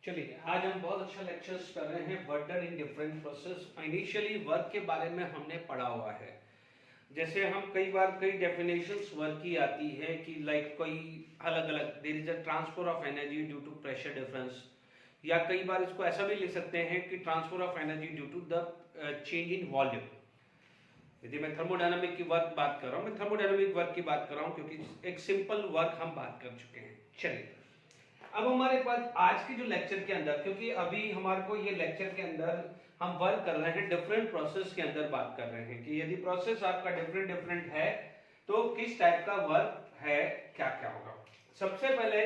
चलिए, आज हम बहुत अच्छा लेक्चर्स कर रहे हैं work done in different process. Initially work के बारे में हमने पढ़ा हुआ है। जैसे हम कई बार कई डेफिनेशंस वर्क की आती है कि लाइक कोई अलग अलग there is a transfer of energy due to pressure difference, या कई बार इसको ऐसा भी लिख सकते हैं कि transfer of energy due to the change in volume. यदि मैं थर्मोडायनामिक की वर्क बात कर रहा हूँ, मैं थर्मोडायनामिक वर्क की बात कर रहा हूँ क्योंकि एक सिंपल वर्क हम बात कर चुके हैं। चलिए, अब हमारे पास आज के जो लेक्चर के अंदर, क्योंकि अभी हमारे को ये लेक्चर के अंदर हम वर्क कर रहे हैं डिफरेंट प्रोसेस के अंदर बात कर रहे हैं कि यदि प्रोसेस आपका डिफरेंट डिफरेंट है तो किस टाइप का वर्क है, क्या क्या होगा। सबसे पहले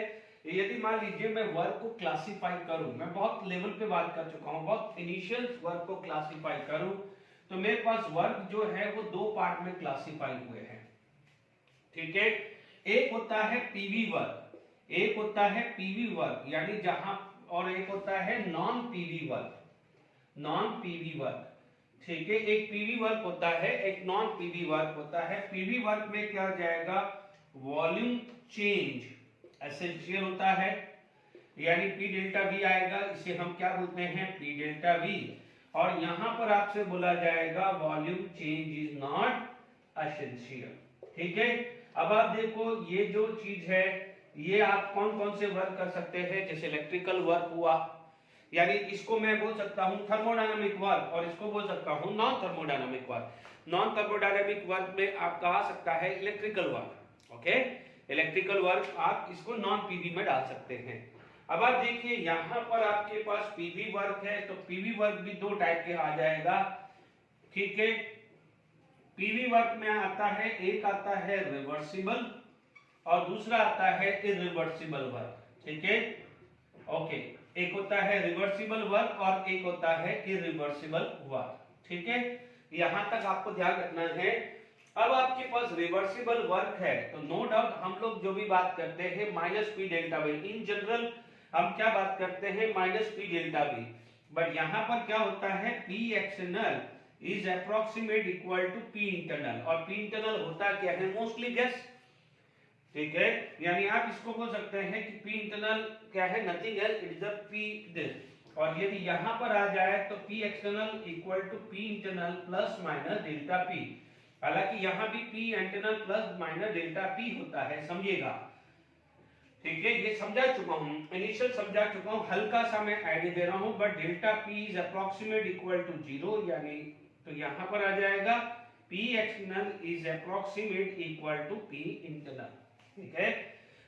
यदि मान लीजिए मैं वर्क को क्लासिफाई करूं, मैं बहुत लेवल पे बात कर चुका हूं, बहुत इनिशियल वर्क को क्लासिफाई करूं तो मेरे पास वर्क जो है वो दो पार्ट में क्लासिफाई हुए हैं। ठीक है, एक होता है पीवी वर्क, एक होता है पीवी वर्क यानी जहां, और एक होता है non PV work, non PV work. ठीक है, एक पीवी वर्क होता है, एक नॉन पीवी वर्क होता है। पीवी वर्क में क्या हो जाएगा, वॉल्यूम चेंज एसेंशियल होता है, यानी पी डेल्टा वी आएगा, इसे हम क्या बोलते हैं, पी डेल्टा वी। और यहां पर आपसे बोला जाएगा volume change is not essential. ठीक है, अब आप देखो ये जो चीज है ये आप कौन कौन से वर्क कर सकते हैं। जैसे इलेक्ट्रिकल वर्क हुआ, यानी इसको मैं बोल सकता हूं थर्मोडायनामिक वर्क, और इसको बोल सकता हूं non thermodynamic work. Non thermodynamic work में आपका आ सकता है electrical work. Okay, electrical work आप इसको नॉन पीवी में डाल सकते हैं। अब आप देखिए यहां पर आपके पास पीवी वर्क है, तो पीवी वर्क भी दो टाइप के आ जाएगा। ठीक है, पीवी वर्क में आता है, एक आता है रिवर्सिबल और दूसरा आता है इरिवर्सिबल वर्क। ठीक है, ओके, एक होता है रिवर्सिबल वर्क और एक होता है इरिवर्सिबल वर्क। ठीक है, यहां तक आपको ध्यान रखना है। अब आपके पास रिवर्सिबल वर्क है तो नो डाउट हम लोग जो भी बात करते हैं minus P delta V, in general हम क्या बात करते हैं, minus P delta V. But यहां पर क्या होता है, P external is approximate equal to P internal, और पी इंटरनल होता क्या है, मोस्टली गैस। ठीक है, यानी आप इसको बोल सकते हैं कि पी इंटरनल क्या है, nothing else, it is the P this. और यदि यहां पर आ जाए तो P external equal to P internal plus minus delta P. हालांकि यहां भी P internal plus minus delta P होता है, समझिएगा। ठीक है, ये समझा चुका हूं, इनिशियल समझा चुका हूं, हल्का सा मैं आइडिया दे रहा हूं। But delta P is approximate equal to 0, यानी तो यहां पर आ जाएगा P external is approximate equal to P internal. ठीक है,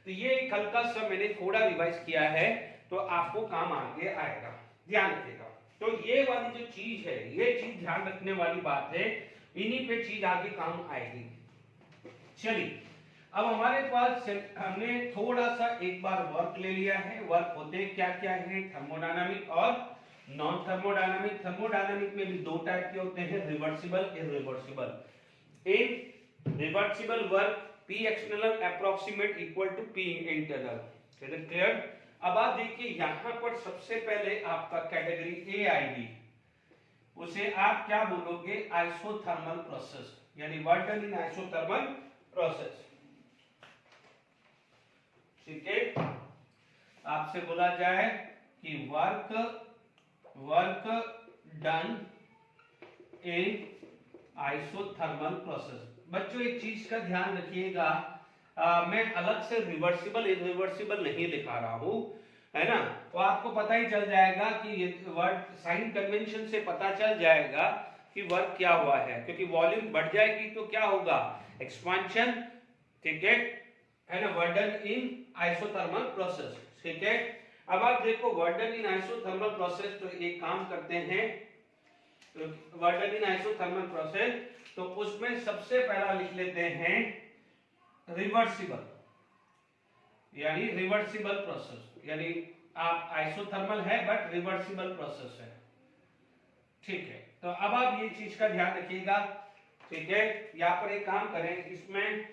तो ये एक हल्का सा मैंने थोड़ा रिवाइज किया है तो आपको काम आगे आएगा, ध्यान रखिएगा। तो ये वाली जो चीज है, ये चीज ध्यान रखने वाली बात है, इन्हीं पे चीज आगे काम आएगी। चलिए, अब हमारे पास हमने थोड़ा सा एक बार वर्क ले लिया है। वर्क होते क्या क्या है, थर्मोडायनामिक और नॉन थर्मोडायनामिक। थर्मोडायनामिक में भी दो टाइप के होते हैं, reversible, irreversible. In reversible work P external approximate equal to P internal। Clear. अब आप देखिए यहां पर सबसे पहले आपका कैटेगरी ए आएगी, उसे आप क्या बोलोगे, आइसोथर्मल प्रोसेस, यानी work done in isothermal process. ठीक है, आपसे बोला जाए कि work done in isothermal process. बच्चों एक चीज का ध्यान रखिएगा, मैं अलग से रिवर्सिबल इरिवर्सिबल नहीं लिखा रहा हूं, है ना। तो आपको पता ही चल जाएगा कि ये वर्ड साइन कन्वेंशन से पता चल जाएगा कि वर्क क्या हुआ है, क्योंकि वॉल्यूम बढ़ जाएगी तो क्या होगा, एक्सपांशन। ठीक है ना, वर्डन इन आइसोथर्मल प्रोसेस। ठीक है, अब आप देखो वर्डन इन आइसोथर्मल प्रोसेस, तो एक काम करते हैं, वर्डन इन आइसोथर्मल प्रोसेस, तो उसमें सबसे पहला लिख लेते हैं रिवर्सिबल, यानी रिवर्सिबल प्रोसेस, यानी आप आइसोथर्मल है बट रिवर्सिबल प्रोसेस है। ठीक है, तो अब आप ये चीज का ध्यान रखिएगा। ठीक है, यहां पर एक काम करें, इसमें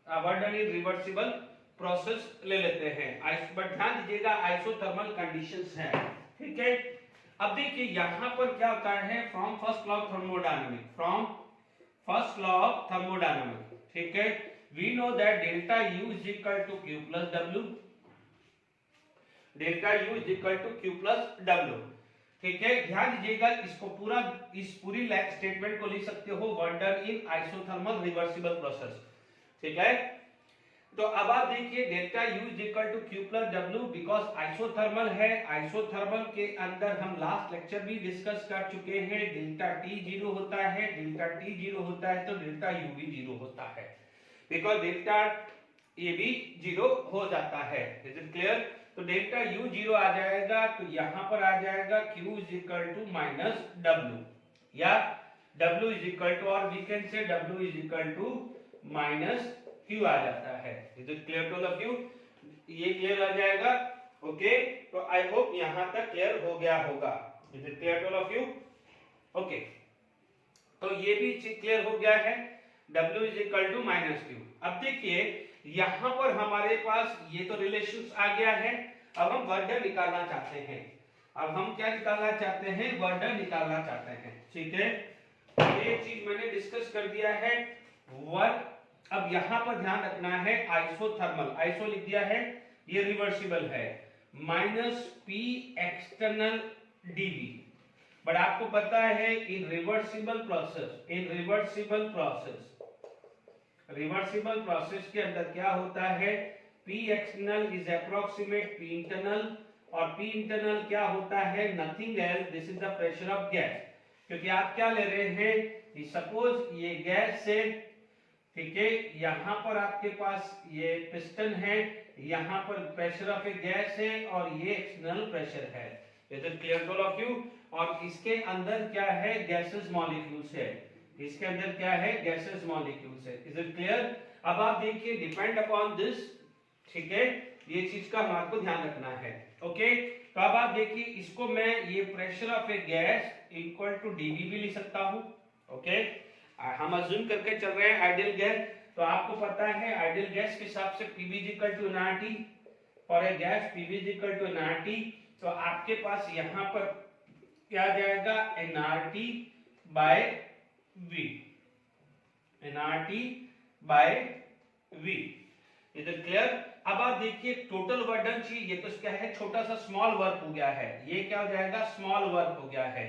वर्डन इन रिवर्सिबल प्रोसेस ले लेते हैं, बट ध्यान दीजिएगा आइसोथर्मल कंडीशंस है। ठीक है, अब देखिए यहां पर क्या होता है, from first law of thermodynamic, from first law of thermodynamic. ठीक है, we know that delta U is equal to Q plus W. Delta U is equal to Q plus W। ठीक है, ध्यान दीजिएगा, इसको पूरा इस पूरी स्टेटमेंट को लिख सकते हो work done in isothermal reversible process. ठीक है, तो अब आप देखिए delta U is equal to Q plus W because isothermal है। आइसोथर्मल के अंदर हम लास्ट लेक्चर भी डिस्कस कर चुके हैं, डेल्टा T 0 होता है, डेल्टा T 0 होता है तो डेल्टा U भी 0 होता है, बिकॉज डेल्टा ये भी 0 हो जाता है। Is it clear? तो डेल्टा U 0 आ जाएगा, तो यहां पर आ जाएगा Q is equal to minus W, या W इज इक्वल टू, और we can say W is equal to minus Q आ जाता है। Is it clear to all of you? ये क्लियर आ जाएगा। ओके, तो आई होप यहां तक क्लियर हो गया होगा। Is it clear to all of you? Okay, तो ये भी क्लियर हो गया है, W is equal to minus Q। अब देखिए यहां पर हमारे पास ये तो रिलेशंस आ गया है। अब हम वर्क डन निकालना चाहते हैं। अब हम क्या निकालना चाहते हैं? वर्क डन निकालना चाहते हैं। ठीक है, ये चीज मैंने डिस्कस कर दिया है वर्क। अब यहां पर ध्यान रखना है, आइसोथर्मल, आइसो लिख दिया है, ये रिवर्सिबल है, minus P external dV। But आपको पता है इन रिवर्सिबल प्रोसेस के अंदर क्या होता है, P external is approximate P internal, और P इंटरनल क्या होता है, nothing else, this is the pressure of gas. क्योंकि आप क्या ले रहे हैं, सपोज ये गैस से, ठीक है, यहां पर आपके पास ये पिस्टन है, यहां पर प्रेशर ऑफ ए गैस है और ये एक्सटर्नल प्रेशर है। Is it clear to all of you? और इसके अंदर क्या है, गैसेस मॉलिक्यूल्स है, इसके अंदर क्या है, गैसेस मॉलिक्यूल्स है। Is it clear? अब आप देखिए डिपेंड अपॉन दिस, ठीक है, ये चीज का हमारे ध्यान रखना है। ओके, तो अब आप देखिए इसको मैं ये pressure of a gas equal to dV भी लिख सकता हूं। ओके, हम अज्यूम करके चल रहे हैं आइडियल गैस, तो आपको पता है आइडियल गैस के हिसाब से PV is equal to nRT, for a gas PV is equal to nRT। तो आपके पास यहां पर क्या जाएगा, nRT by V, nRT by V। Is it clear? अब आप देखिए टोटल वर्क डन चाहिए, ये तो क्या है, छोटा सा स्मॉल वर्क हो गया है, ये क्या हो जाएगा, स्मॉल वर्क हो गया है।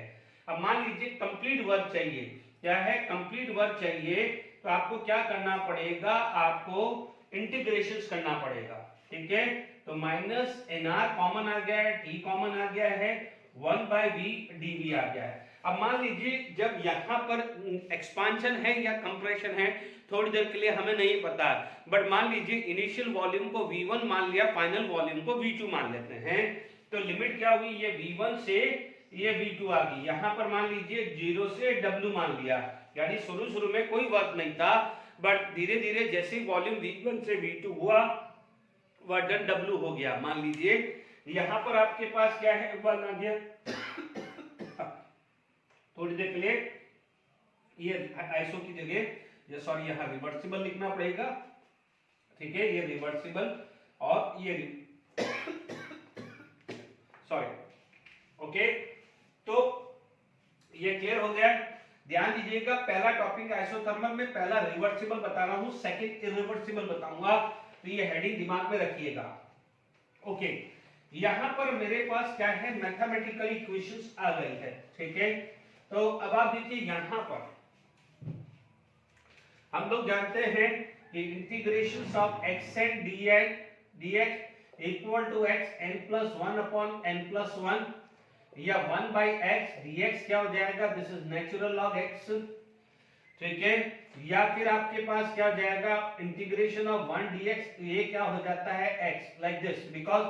अब मान लीजिए कंप्लीट वर्क चाहिए, क्या है, कंप्लीट वर्क चाहिए, तो आपको क्या करना पड़ेगा, आपको इंटीग्रेशंस करना पड़ेगा। ठीक है, तो माइनस nr कॉमन आ गया है, t कॉमन आ गया है, 1/v dv आ गया है। अब मान लीजिए जब यहां पर एक्सपांशन है या कंप्रेशन है, थोड़ी देर के लिए हमें नहीं पता, बट मान लीजिए इनिशियल वॉल्यूम को V1 मान लिया, फाइनल वॉल्यूम को V2 मान लेते हैं, तो लिमिट क्या हुई, ये V1 से ये V2 आ गई। यहां पर मान लीजिए 0 से W मान लिया, यानी शुरू में कोई वर्क नहीं था, बट धीरे धीरे जैसे वॉल्यूम V1 से V2 हुआ, वर्क डन W हो गया। मान लीजिए यहां पर आपके पास क्या है, वर्क आ गया, थोड़ी देर के लिए ये आइसो की जगह, ये सॉरी यहां रिवर्सिबल लिखना पड़ेगा। ठीक है, ये रिवर्सिबल और ये सॉरी, ओके, तो ये क्लियर हो गया। ध्यान दीजिएगा, पहला टॉपिक आइसोथर्मल में, पहला रिवर्सिबल बता रहा हूं, सेकंड इरिवर्सिबल बताऊंगा, तो ये हेडिंग दिमाग में रखिएगा। ओके, यहां पर मेरे पास क्या है, मैथमेटिकल इक्वेशंस आ गई है। ठीक है, तो अब आप देखिए यहां पर हम लोग जानते हैं कि integration of x and dx equal to x n plus 1 upon n plus 1, या 1/x dx क्या हो जाएगा, this is natural log x। ठीक है, या फिर आपके पास क्या हो जाएगा, इंटीग्रेशन ऑफ 1 dx, ये क्या हो जाता है x, लाइक दिस, बिकॉज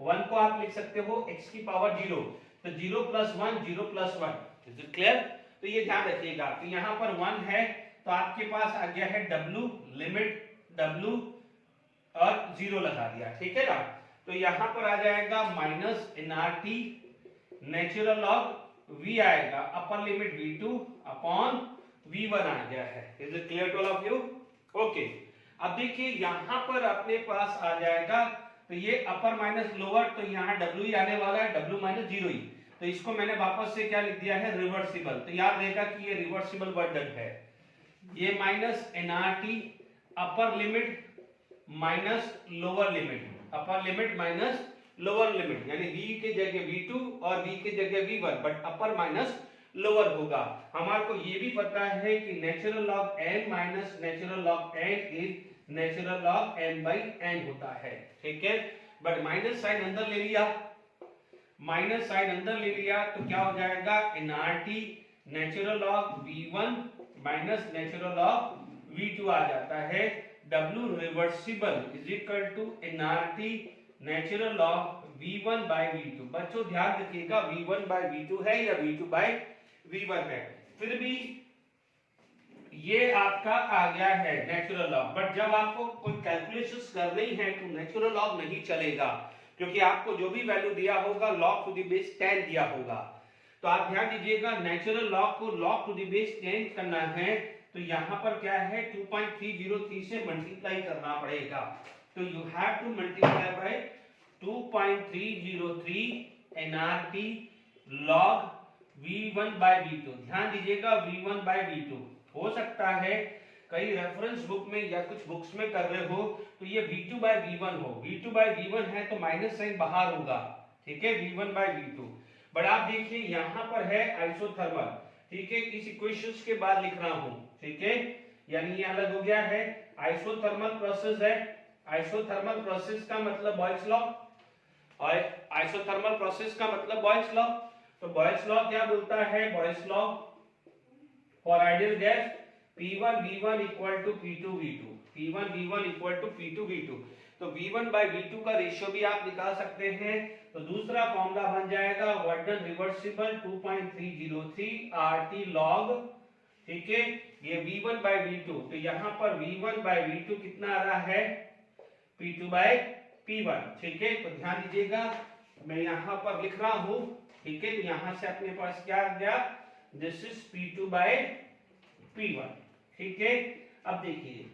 1 को आप लिख सकते हो x की पावर 0, तो 0 plus 1 0 plus 1। Is it clear? तो ये ध्यान रखिएगा, तो यहां पर 1 है, तो आपके पास आ गया है W, लिमिट W और 0 लगा दिया। ठीक है ना, तो यहां पर आ जाएगा minus nRT natural log V आएगा, upper limit V2 upon V1 आ गया है। Is it clear to all of you? Okay, अब देखिए यहां पर अपने पास आ जाएगा, तो ये अपर माइनस लोअर, तो यहाँ W ही आने वाला है, W माइनस 0 ही, तो इसको मैंने वापस से क्या लिख दिया है, रिवर्सिबल। तो याद रहेगा कि ये रिवर्सिबल वर्क डन है। ये minus nRT upper limit minus lower limit, upper limit minus lower limit, यानी v के जगह v2 और v के जगह v1, but upper minus lower होगा। हमारे को ये भी पता है कि natural log n minus natural log n is natural log n by n होता है, ठीक है। बट माइनस साइन अंदर ले लिया, माइनस साइन अंदर ले लिया तो क्या हो जाएगा, nRT natural log v1 minus natural log v2 आ जाता है। W reversible is equal to nRT natural log v1 by v2। बच्चों ध्यान रखिएगा v1 बाय v2 है या v2 बाय v1 है, फिर भी ये आपका आ गया है नेचुरल लॉग। बट जब आपको कोई कैलकुलेशंस करनी है तो नेचुरल लॉग नहीं चलेगा, क्योंकि आपको जो भी वैल्यू दिया होगा log टू द बेस 10 दिया होगा। तो आप ध्यान दीजिएगा नेचुरल लॉग को log टू द बेस 10 करना है तो यहाँ पर क्या है 2.303 से मल्टीप्लाई करना पड़ेगा। तो you have to multiply by 2.303 nRT log v1 by v2। ध्यान दीजिएगा v1 by v2। हो सकता है कई रेफरेंस बुक में या कुछ बुक्स में कर रहे हो तो ये v2 by v1 हो, v2 by v1 है तो माइनस साइन बाहर होगा, ठीक है, v1 by v2। बट आप देखिए यहाँ पर है आइसोथर्मल, ठीक है, इस इक्वेशंस के बाद लिख रहा हूँ, ठीक है, यानी ये अलग हो गया है। आइसोथर्मल प्रोसेस है, आइसोथर्मल प्रोसेस का मतलब बॉयल्स लॉ, और आइसोथर्मल प्रोसेस का मतलब बॉयल्स लॉ। तो बॉयल्स लॉ क्या बोलता है, Boyle's law for ideal gas P1 V1 equal to P2 V2, P1 V1 equal to P2 V2। तो V1 बाय V2 का रेशियो भी आप निकाल सकते हैं। तो दूसरा फॉर्मूला बन जाएगा वर्डन रिवर्सिबल 2.303 RT log, ठीक है, ये V1 बाय V2। तो यहाँ पर V1 बाय V2 कितना आ रहा है, P2 बाय P1, ठीक है। तो ध्यान दीजिएगा मैं यहाँ पर लिख रहा हूँ, ठीक है। तो यहाँ से अपने पास क्या आ गया, this is P2 bye P1, ठीक है। अब देखिए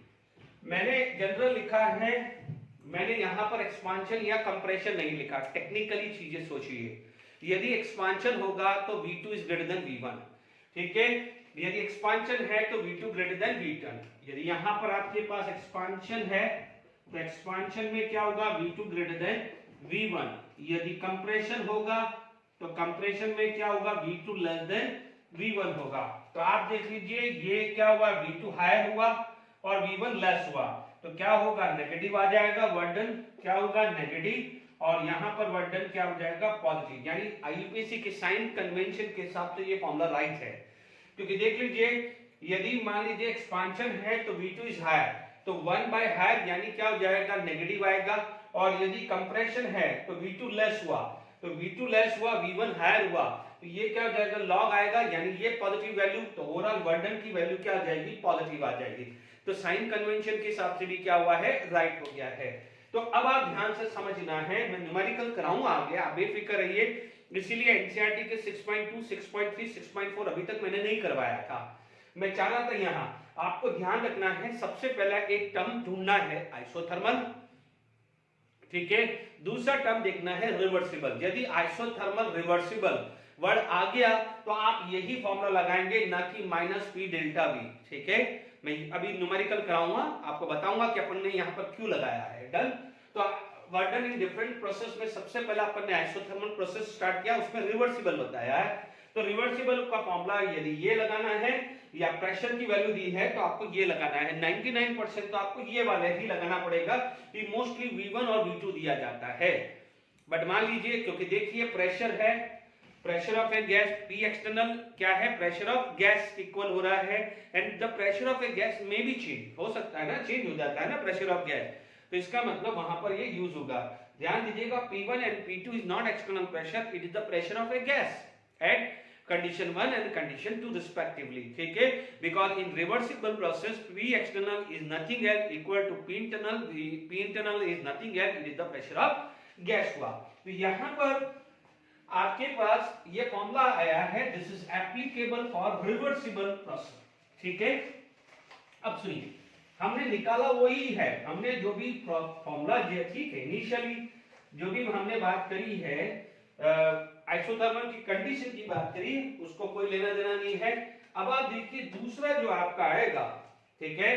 मैंने जनरल लिखा है, मैंने यहाँ पर एक्सपांशन या कंप्रेशन नहीं लिखा, टेक्निकली चीजें सोचिए। यदि एक्सपांशन होगा तो V2 is greater than V1, ठीक है। यदि एक्सपांशन है तो V2 ग्रेटर देन V1। यदि यहाँ पर आपके पास एक्सपांशन है तो एक्सपांशन में क्या होगा, V2 ग्रेटर देन V1। यदि कंप्रेशन होगा तो कंप्रेशन में क्या होगा, V2 लेस देन V1 होगा। तो आप देख लीजिए ये क्या हुआ, V2 हायर हुआ और V1 लेस हुआ, तो क्या होगा, नेगेटिव आ जाएगा, वर्डन क्या होगा, नेगेटिव, और यहाँ पर वर्डन क्या हो जाएगा, पॉजिटिव। यानी आईयूपीएसी के साइन कन्वेंशन के हिसाब से ये फॉर्मूला राइट है। क्योंकि देख लीजिए यदि मान लीजिए एक्सपांशन है तो V2 इज हायर, तो 1 बाय हायर यानी क्या हो जाएगा, नेगेटिव आएगा। और यदि कंप्रेशन है तो V2 लेस हुआ, तो V2 लेस हुआ, V1 हायर हुआ, तो ये क्या हो जाएगा, लॉग आएगा, यानी ये पॉजिटिव वैल्यू, तो ओवरऑल वर्डन की वैल्यू क्या आ जाएगी, पॉजिटिव आ जाएगी। तो साइन कन्वेंशन के हिसाब से भी क्या हुआ है, राइट हो गया है। तो अब आप ध्यान से समझना है, मैं न्यूमेरिकल कराऊंगा आगे, आप बेफिक्र रहिए। इसीलिए एनसीईआरटी के 6.2, 6.3, 6.4 अभी तक मैंने नहीं करवाया था। मैं चाह रहा था यहाँ आपको ध्यान रखना है, सबसे पहला एक टर्म ढूंढना है आइसोथर्मल, ठीक है। दूसरा टर्म देखना है रिवर्सिबल। यदि आइसोथर्मल रिवर्सिबल वर्ड आ गया तो आप यही फॉर्मूला लगाएंगे, ना कि माइनस पी डेल्टा वी, ठीक है। मैं अभी न्यूमेरिकल कराऊंगा, आपको बताऊंगा कि अपन ने यहाँ पर क्यों लगाया है। डन। तो वर्डन इन डिफरेंट प्रोसेस में सबसे पहले अपन ने आइसोथर्मल प्रोसेस स्टार्ट किया, उसमें रिवर्सिबल बताया है। तो रिवर्सिबल का फॉर्मूला यदि ये लगाना है या प्रेशर की वैल्यू दी है तो आपको ये लगाना है। 99% तो आपको ये वाले ही लगाना पड़ेगा कि मोस्टली V1 और V2 दिया जाता है। बट मान लीजिए क्योंकि देखिए प्रेशर है, pressure of a gas P external क्या है, प्रेशर ऑफ गैस इक्वल हो रहा है, and the pressure of a gas में भी चेंज हो सकता है ना, चेंज हो जाता है ना प्रेशर ऑफ गैस, तो इसका मतलब वहां पर ये यूज होगा। ध्यान दीजिएगा P1 and P2 is not external pressure, it is the pressure of a gas at condition 1 and condition 2 respectively, ठीक है। because in reversible process P external is nothing else equal to P internal, P internal is nothing else, it is the pressure of gas हुआ। तो यहाँ पर आपके पास ये formula आया है, this is applicable for reversible process, ठीक है। अब सुनिए हमने निकाला वही है, हमने जो भी फॉर्मूला दिया, ठीक है, इनिशियली जो भी हमने बात करी है आइसोथर्मल की कंडीशन की बात करी, उसको कोई लेना देना नहीं है। अब आप देखिए दूसरा जो आपका आएगा, ठीक है।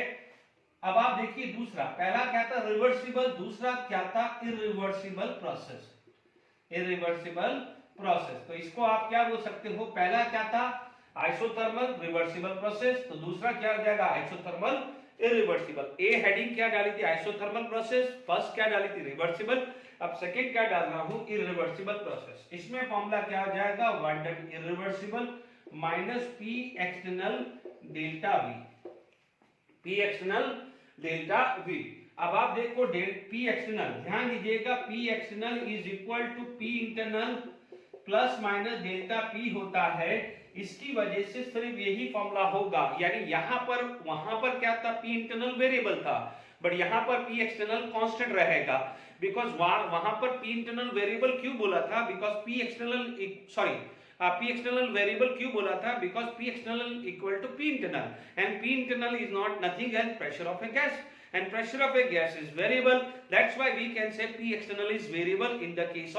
अब आप देखिए दूसरा, पहला क्या था रिवर्सिबल, दूसरा क्या था इरिवर्सिबल प्रोसेस, इरिवर्सिबल प्रोसेस। तो इसको आप क्या बोल सकते हो, पहला क्या था आइसोथर्मल रिवर्सिबल प्रोसेस, तो दूसरा क्या हो जाएगा आइसोथर्मल इरिवर्सिबल। ए हेडिंग क्या डाली थी आइसोथर्मल प्रोसेस, फर्स्ट क्या डाली थी रिवर्सिबल, अब सेकंड क्या डाल रहा हूं इरिवर्सिबल प्रोसेस। इसमें फॉर्मूला क्या हो जाएगा work done irreversible minus P external delta V, P external delta V. अब आप देखो पी एक्सटर्नल, ध्यान दीजिएगा P external is equal to P internal plus minus delta P होता है। इसकी वजह से सिर्फ यही फॉर्मूला होगा, यानी यहां पर वहां पर क्या था पी इंटरनल वेरिएबल था, बट यहां पर पी एक्सटर्नल कांस्टेंट रहेगा। बिकॉज वहां पर पी इंटरनल वेरिएबल क्यों बोला था, because P external sorry P external variable क्यों बोला था, because P external equal to P internal and P internal is not nothing as pressure of a gas and pressure of a gas is variable. That's why we can say P external is variable in the case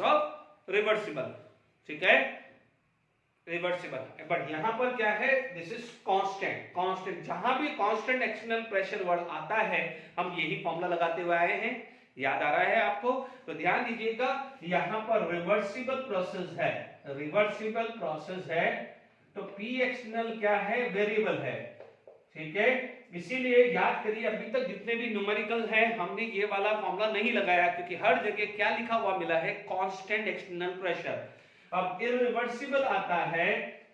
of reversible. ठीक है, reversible. But यहां पर क्या है, this is constant, constant जहां भी constant external pressure word आता है हम यही फॉर्मूला लगाते हुए आए हैं, याद आ रहा है आपको। तो ध्यान दीजिएगा यहां पर रिवर्सिबल प्रोसेस है, रिवर्सिबल प्रोसेस है, तो पी एक्सटर्नल क्या है वेरिएबल है, ठीक है। इसीलिए याद करिए अभी तक जितने भी न्यूमेरिकल है हमने ये वाला फॉर्मूला नहीं लगाया, क्योंकि हर जगह क्या लिखा हुआ मिला है कांस्टेंट एक्सटर्नल प्रेशर। अब इरिवर्सिबल आता है,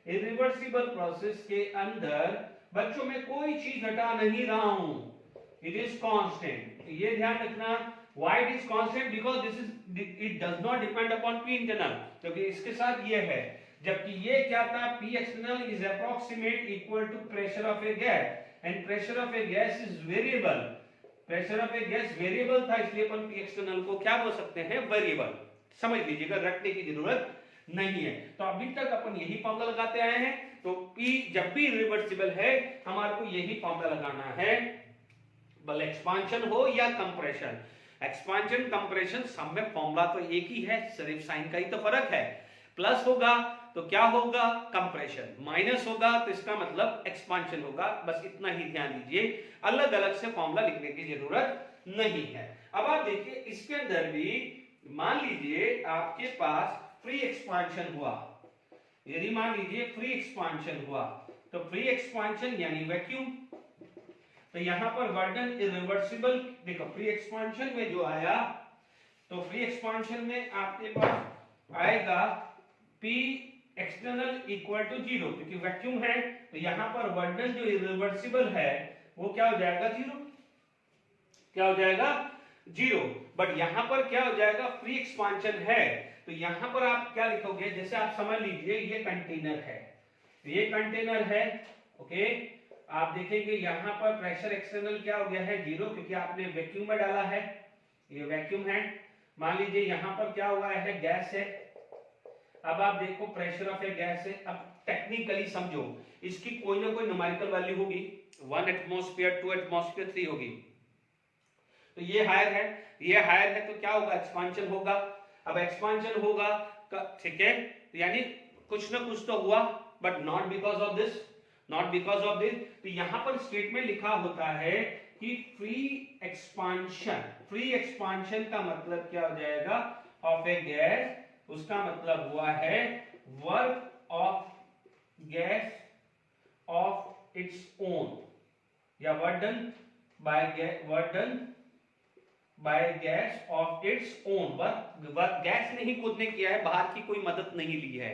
इरिवर्सिबल प्रोसेस के अंदर बच्चों में कोई चीज हटा नहीं रहा हूं, इट इज कांस्टेंट। ये ध्यान रखना, why it is constant, because this is it does not depend upon P internal, क्योंकि इसके साथ ये है, जबकि ये क्या था P external is approximate equal to pressure of a gas and pressure of a gas is variable, pressure of a gas variable था, इसलिए अपन P external को क्या बोल सकते हैं वेरिएबल। समझ लीजिएगा, रटने की जरूरत नहीं है। तो अभी तक अपन यही फॉर्मूला लगाते आए हैं, तो P जब भी रिवर्सिबल है हमारे को यही फॉर्मूला लगाना है, भले एक्सपांशन हो या कंप्रेशन। एक्सपांशन कंप्रेशन सब में फॉर्मूला तो एक ही है, सिर्फ साइन का ही तो फर्क है। प्लस होगा तो क्या होगा कंप्रेशन, माइनस होगा तो इसका मतलब एक्सपांशन होगा, बस इतना ही ध्यान दीजिए, अलग अलग से फॉर्मूला लिखने की जरूरत नहीं है। अब आप देखिए इसके अंदर भी मान लीजिए आपके पास फ्री एक्सपांशन हुआ, यदि मान लीजिए फ्री एक्सपांशन हुआ, तो फ्री एक्सपांशन यानी वैक्यूम, तो यहां पर वर्क डन इरिवर्सिबल, देखो फ्री एक्सपांशन में जो आया, तो फ्री एक्सपांशन में आपके पास आएगा P एक्सटर्नल इक्वल टू 0, क्योंकि वैक्यूम है, तो यहां पर वर्क डन जो इरिवर्सिबल है वो क्या हो जाएगा 0, क्या हो जाएगा 0। बट यहां पर क्या हो जाएगा फ्री एक्सपांशन है, तो यहां पर आप क्या लिखोगे, जैसे आप समझ लीजिए ये कंटेनर है, ये कंटेनर है, ओके। आप देखेंगे यहां पर प्रेशर एक्सटर्नल क्या हो गया है 0, क्योंकि आपने वैक्यूम में डाला है, ये वैक्यूम है। मान लीजिए यहां पर क्या हुआ है गैस है, अब आप देखो प्रेशर ऑफ ए गैस है। अब टेक्निकली समझो, इसकी कोई ना कोई न्यूमेरिकल वैल्यू होगी, 1 एटमॉस्फेयर 2 एटमॉस्फेयर 3 होगी, तो ये हायर है, ये हायर है, तो क्या होगा एक्सपांशन होगा। अब एक्सपांशन होगा, ठीक है, यानी कुछ ना कुछ तो हुआ, but not because of this, not because of this. तो यहां पर स्टेटमेंट लिखा होता है कि फ्री एक्सपांशन, फ्री एक्सपांशन का मतलब क्या हो जाएगा ऑफ ए गैस, उसका मतलब हुआ है work of gas of its own, या work done by gas of its own, work gas ने ही खुद ने किया है, बाहर की कोई मदद नहीं ली है।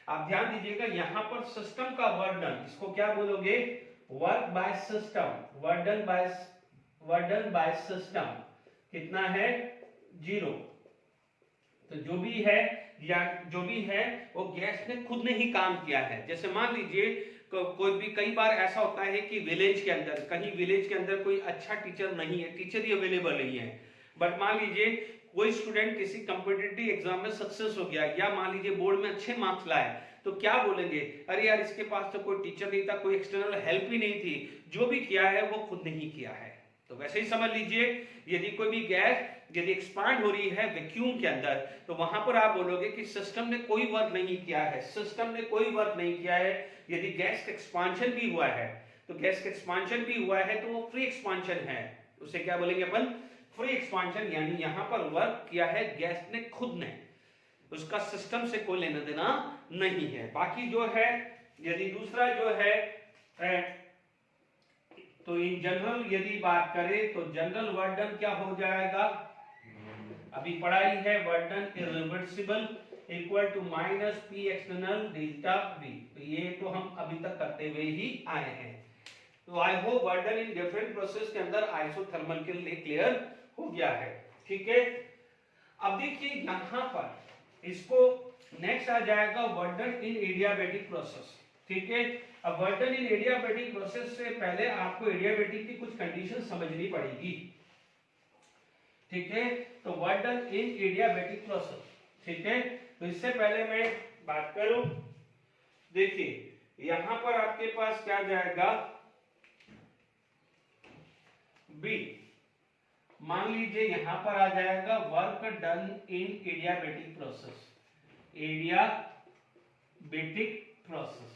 आप ध्यान दीजिएगा यहां पर सिस्टम का वर्क डन, इसको क्या बोलोगे work by system, work done by system कितना है 0। तो जो भी है या जो भी है वो गैस ने खुद ने ही काम किया है। जैसे मान लीजिए कोई भी, कई बार ऐसा होता है कि विलेज के अंदर, कहीं विलेज के अंदर कोई अच्छा टीचर नहीं है, टीचर ही अवेलेबल नहीं है, बट मान लीजिए कोई स्टूडेंट किसी कॉम्पिटिटिव एग्जाम में सक्सेस हो गया, या मान लीजिए बोर्ड में अच्छे मार्क्स लाए, तो क्या बोलेंगे, अरे यार इसके पास तो कोई टीचर नहीं था, कोई एक्सटर्नल हेल्प ही नहीं थी, जो भी किया है वो खुद नहीं किया है। तो वैसे ही समझ लीजिए यदि कोई भी गैस यदि एक्सपांड हो रही है वैक्यूम के अंदर, तो वहां पर आप बोलोगे कि सिस्टम ने कोई वर्क नहीं किया है, सिस्टम ने कोई वर्क नहीं किया है। यदि गैस का एक्सपांशन भी हुआ है, तो गैस का एक्सपांशन भी हुआ है तो वो फ्री एक्सपांशन है, उसे क्या बोलेंगे अपन फ्री एक्सपांशन यानी यहां पर वर्क किया है गैस ने खुद ने, उसका सिस्टम से कोई लेना देना नहीं है। बाकी जो है यदि दूसरा जो है तो इन जनरल यदि बात करें तो जनरल वर्क डन क्या हो जाएगा, अभी पढ़ाई है work done irreversible equal to minus P external delta V. तो ये तो हम अभी तक करते हुए ही आए हैं। तो I hope work done in different process के अंदर आइसोथर्मल के लिए क्लियर हो गया है। ठीक है, अब देखिए यहां पर इसको नेक्स्ट आ जाएगा वर्क डन इन एडियाबैटिक प्रोसेस। ठीक है, अब वर्क डन इन एडियाबैटिक प्रोसेस से पहले आपको एडियाबैटिक की कुछ कंडीशन समझनी पड़ेगी। ठीक है, तो वर्क डन इन एडियाबैटिक प्रोसेस। ठीक है, तो इससे पहले मैं बात करूं, देखिए यहां पर आपके पास क्या जाएगा बी, मान लीजिए यहां पर आ जाएगा वर्क डन इन एडियाबैटिक प्रोसेस, एडियाबैटिक प्रोसेस।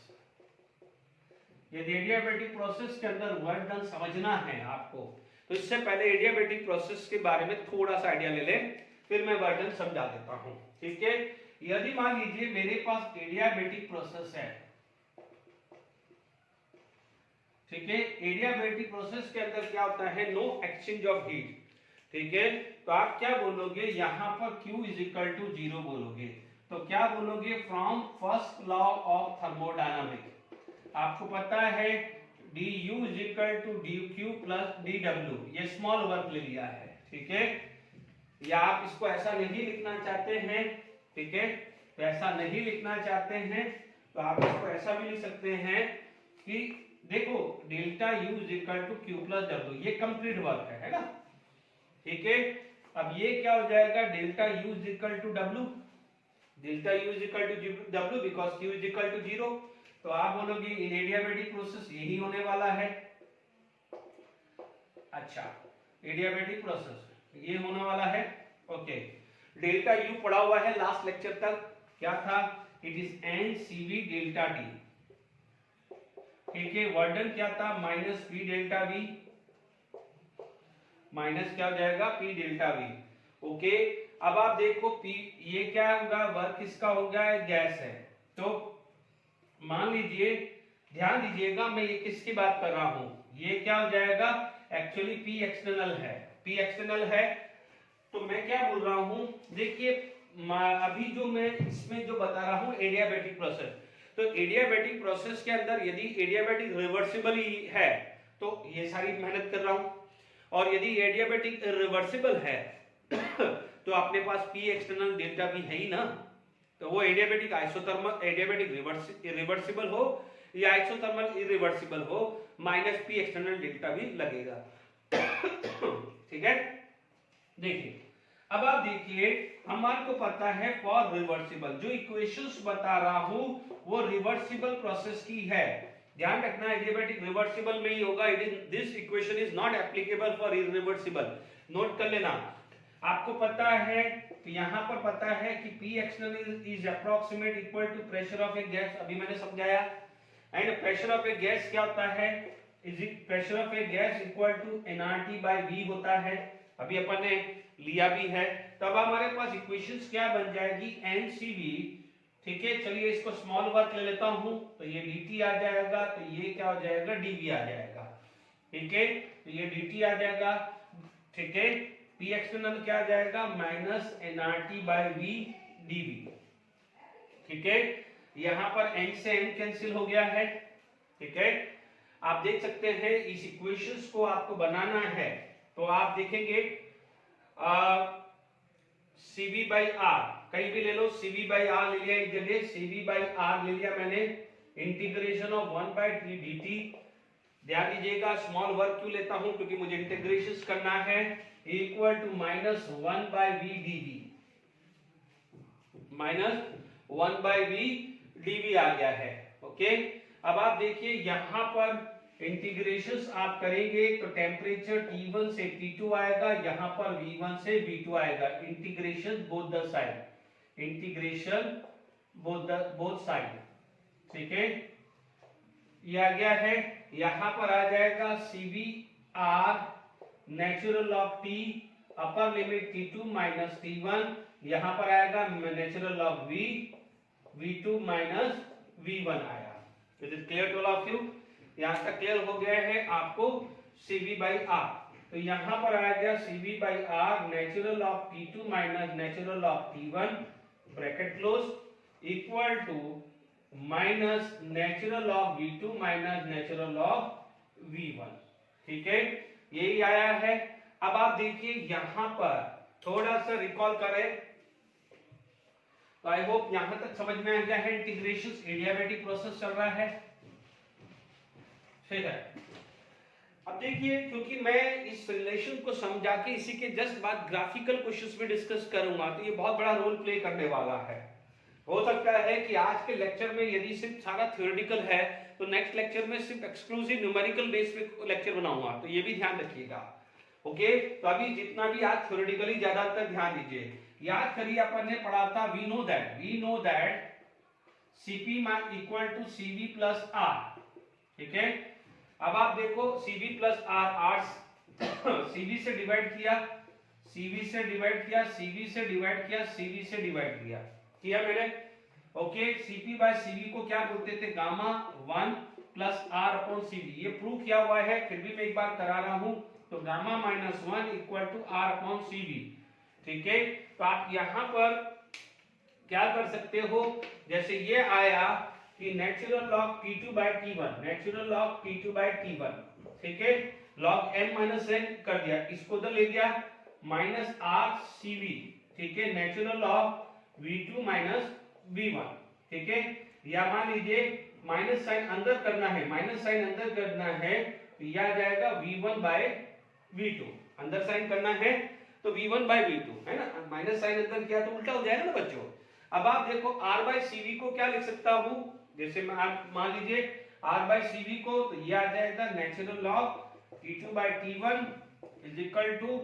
यदि एडियाबैटिक प्रोसेस के अंदर वर्क डन समझना है आपको, तो इससे पहले एडियाबैटिक प्रोसेस के बारे में थोड़ा सा आइडिया ले लें, फिर मैं वर्क डन समझा देता हूं। ठीक है, यदि मान लीजिए मेरे पास एडियाबैटिक प्रोसेस है, ठीक है, एडियाबैटिक प्रोसेस के अंदर क्या होता है, नो एक्सचेंज ऑफ हीट। ठीक है, तो आप क्या बोलोगे यहां पर Q इज इक्वल टू 0 बोलोगे, तो क्या बोलोगे from first law of thermodynamic आपको पता है du is equal to dq plus dw, ये स्मॉल वर्क ले लिया है। ठीक है, या आप इसको ऐसा नहीं लिखना चाहते हैं, ठीक है, तो ऐसा नहीं लिखना चाहते हैं तो आप इसको ऐसा भी लिख सकते हैं कि देखो delta U is equal to Q plus W, ये कंप्लीट वर्क है ना। ठीक है, अब ये क्या हो जाएगा delta U is equal to W, delta U is equal to W because Q is equal to 0। तो आप बोलोगे इन एडियाबैटिक प्रोसेस यही होने वाला है। अच्छा, एडियाबैटिक प्रोसेस ये होने वाला है। ओके, डेल्टा U पढ़ा हुआ है लास्ट लेक्चर तक, क्या था, it is NCV delta T। ठीक है, वर्क डन क्या था minus P delta V, minus क्या हो जाएगा P डेल्टा V। ओके, अब आप देखो P ये क्या होगा, वर्क किसका हो गया है, गैस है। तो मान लीजिए ध्यान दीजिएगा मैं ये किसकी बात कर रहा हूं, ये क्या हो जाएगा एक्चुअली P एक्सटर्नल है, P एक्सटर्नल है। तो मैं क्या बोल रहा हूं, देखिए अभी जो मैं इसमें जो बता रहा हूं एडियाबैटिक प्रोसेस, तो एडियाबैटिक प्रोसेस के अंदर यदि एडियाबैटिक रिवर्सिबल ही है तो ये सारी मेहनत कर रहा हूं, और यदि एडियाबैटिक इरिवर्सिबल है तो अपने पास P एक्सटर्नल डेल्टा भी है ही ना। तो वो एडियाबैटिक आइसोथर्मल एडियाबैटिक रिवर्सिबल हो या आइसोथर्मल इरिवर्सिबल हो, माइनस P एक्सटर्नल डेल्टा भी लगेगा। ठीक है, देखिए अब आप देखिए हमारे को पता है फॉर रिवर्सिबल, जो इक्वेशंस बता रहा हूं वो रिवर्सिबल प्रोसेस की है। ध्यान रखना एडियाबैटिक रिवर्सिबल में ही होगा, it is this equation is not applicable for irreversible, note कर लेना। आपको पता है तो यहां पर पता है कि P external is approximate equal to pressure of a gas, अभी मैंने समझाया। And pressure of a gas क्या होता है, is it pressure of a gas equal to nRT by V होता है, अभी अपन ने लिया भी है। तो अब हमारे पास इक्वेशंस क्या बन जाएगी NCV। ठीक है, चलिए इसको स्मॉल वर्क ले लेता हूं, तो ये dt आ जाएगा, तो ये क्या हो जाएगा dv आ जाएगा। ठीक है, तो ये dt आ जाएगा। ठीक है, P एक्सटर्नल क्या आ जाएगा minus nRT by V dv। ठीक है, यहां पर n से n कैंसिल हो गया है। ठीक है, आप देख सकते हैं इस इक्वेशंस को आपको बनाना है तो आप देखेंगे CV बाई R कहीं भी ले लो, CV बाई R ले लिया एक जगह, CV बाई R ले लिया मैंने, इंटीग्रेशन ऑफ 1 बाई 3 dt। ध्यान दीजिएगा स्मॉल वर्क क्यों लेता हूं, क्योंकि मुझे इंटीग्रेशन करना है, equal to minus 1 by V dv, minus 1 by V dv आ गया है। ओके, अब आप देखिए यहां पर इंटीग्रेशंस आप करेंगे तो टेम्परेचर T1 से T2 आएगा, यहां पर V1 से V2 आएगा, integration both the side, integration both side. ठीक है, ये आ गया है, यहां पर आ जाएगा CV R natural of T upper limit T2 minus T1, यहां पर आएगा natural log V, V2 minus V1 आया। It is clear to all of you? यहां तक क्लियर हो गया है आपको CV बाई R। तो यहां पर आ गया CV by R natural of T2 minus natural of T1 bracket close equal to minus natural of V2 minus natural of V1। ठीक है, यही आया है। अब आप देखिए यहां पर थोड़ा सा रिकॉल करें, तो आई होप यहां तक समझ में आ गया है। इंटीग्रेशन एडियाबैटिक प्रोसेस चल रहा है, ठीक है। अब देखिए, क्योंकि मैं इस रिलेशन को समझा के इसी के जस्ट बाद ग्राफिकल क्वेश्चंस में डिस्कस करूंगा, तो ये बहुत बड़ा रोल प्ले करने वाला है। हो सकता है कि आज के लेक्चर में यदि सिर्फ सारा थ्योरेटिकल है, तो नेक्स्ट लेक्चर में सिर्फ एक्सक्लूसिव न्यूमेरिकल बेस पे लेक्चर बनाऊंगा, तो ये भी ध्यान रखिएगा। ओके, तो अभी जितना भी आज थ्योरेटिकली ज्यादातर ध्यान दीजिए। याद करिए अपन ने पढ़ा था we know that Cp equal to Cv plus R। ठीक है, अब आप देखो Cv प्लस R Cv से डिवाइड किया, Cv से डिवाइड किया, Cv से डिवाइड किया, Cv से डिवाइड किया मैंने। ओके, Cp बाय Cv को क्या बोलते थे? Gamma 1 plus R upon Cv। ये प्रूव किया हुआ है, फिर भी मैं एक बार करा रहा हूं। तो gamma minus 1 equal to R upon Cv। ठीक है, तो आप यहां पर क्या कर सकते हो, जैसे ये आया कि natural log T2 by T1, natural log T2 by T1। ठीक है, लॉग m माइनस n कर दिया, इसको उधर ले गया माइनस R Cv। ठीक है, natural log V2 minus V1। ठीक है, या मान लीजिए माइनस साइन अंदर करना है, माइनस साइन अंदर करना है, तो यह आ जाएगा V1 बाय V2। अंदर साइन करना है तो V1 बाय V2 है ना, माइनस साइन अंदर किया तो उल्टा हो जाएगा ना बच्चों। अब आप देखो R बाय CV को क्या लिख सकता हूं, जैसे मैं मान लीजिए R बाय CV को, तो ये आ जाएगा natural log T2 by T1 is equal to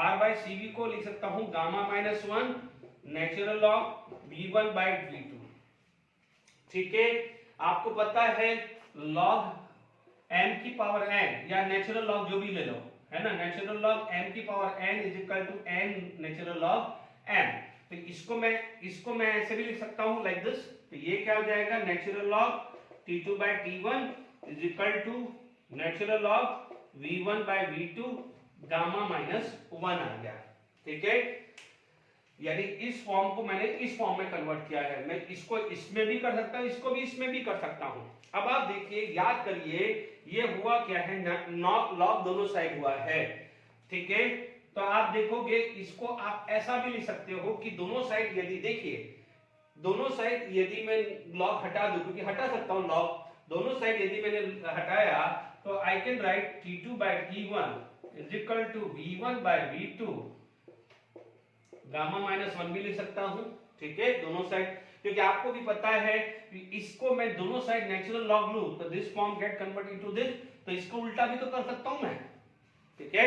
R by CV को लिख सकता हूं gamma minus 1 natural log V1 by V2। ठीक है, आपको पता है लॉग m की पावर n या नेचुरल लॉग जो भी ले लो, है ना, नेचुरल लॉग m की power n is equal to n natural log m। तो इसको मैं ऐसे भी लिख सकता हूं लाइक दिस। तो ये क्या हो जाएगा, natural log T2 by T1 is equal to natural log V1 by V2 gamma minus 1 आ गया। ठीक है, यानी इस फॉर्म को मैंने इस फॉर्म में कन्वर्ट किया है। मैं इसको इसमें भी कर सकता हूं, इसको भी इसमें भी कर सकता हूं। अब आप देखिए, याद करिए ये हुआ क्या है, लॉग दोनों साइड हुआ है। ठीक है, तो आप देखोगे इसको आप ऐसा भी लिख सकते हो कि दोनों साइड यदि देखिए, दोनों साइड यदि मैं लॉग हटा दूं, क्योंकि हटा सकता हूं लॉग, दोनों साइड यदि मैंने हटाया तो I can write T2 by T1 is equal to V1 by V2 gamma minus 1 भी लिख सकता हूं। ठीक है, दोनों साइड, क्योंकि आपको भी पता है इसको मैं दोनों साइड नेचुरल लॉग लूं तो this form gate convert into this, तो इसको उल्टा भी तो कर सकता हूं मैं। ठीक है,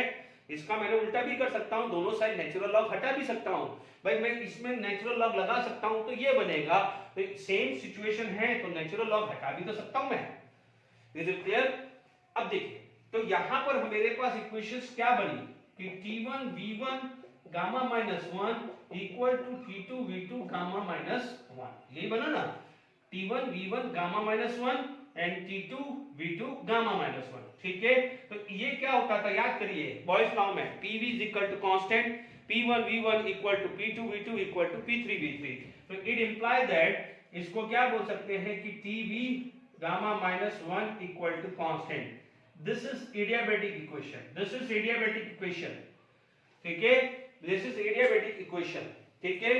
इसका मैंने उल्टा भी कर सकता हूं, दोनों साइड नेचुरल लॉग हटा भी सकता हूं। भाई मैं इसमें नेचुरल लॉग लगा सकता हूं तो ये बनेगा, तो सेम सिचुएशन है तो नेचुरल लॉग हटा भी तो सकता हूं मैं। Is it clear? अब देखिए, तो यहां पर मेरे पास इक्वेशंस क्या बनी कि T1 V1 gamma minus 1 equal to T2 V2 gamma minus 1। यही बना ना, T1 V1 gamma minus 1 and T2 V2 gamma minus 1। ठीक है, तो ये क्या होता था, याद करिए बॉयज लॉ में PV is equal to constant, P1 V1 equal to P2 V2 equal to P3 V3। तो इट इंप्लाई दैट इसको क्या बोल सकते हैं कि TV gamma minus 1 equal to constant. This is adiabatic equation, this is adiabatic equation. ठीक है, this is adiabatic equation. ठीक है,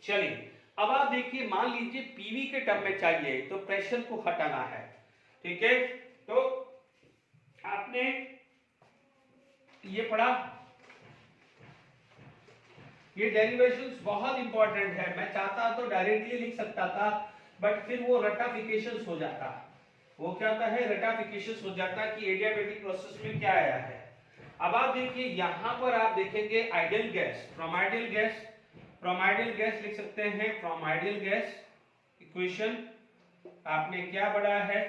चलिए अब आप देखिए, मान लीजिए पीवी के टर्म में चाहिए तो प्रेशर को हटाना है। ठीक है, तो आपने ये पढ़ा, ये डेरिवेशंस बहुत इंपॉर्टेंट है। मैं चाहता तो डायरेक्टली लिख सकता था, बट फिर वो रटाफिकेशंस हो जाता। वो क्या होता है, रटाफिकेशंस हो जाता कि एडियाबैटिक प्रोसेस में क्या आया है। अब आप देखिए, यहां पर आप देखेंगे ideal gas, from ideal gas, from ideal gas लिख सकते हैं, फ्रॉम आइडियल गैस इक्वेशन आपने क्या पढ़ा है,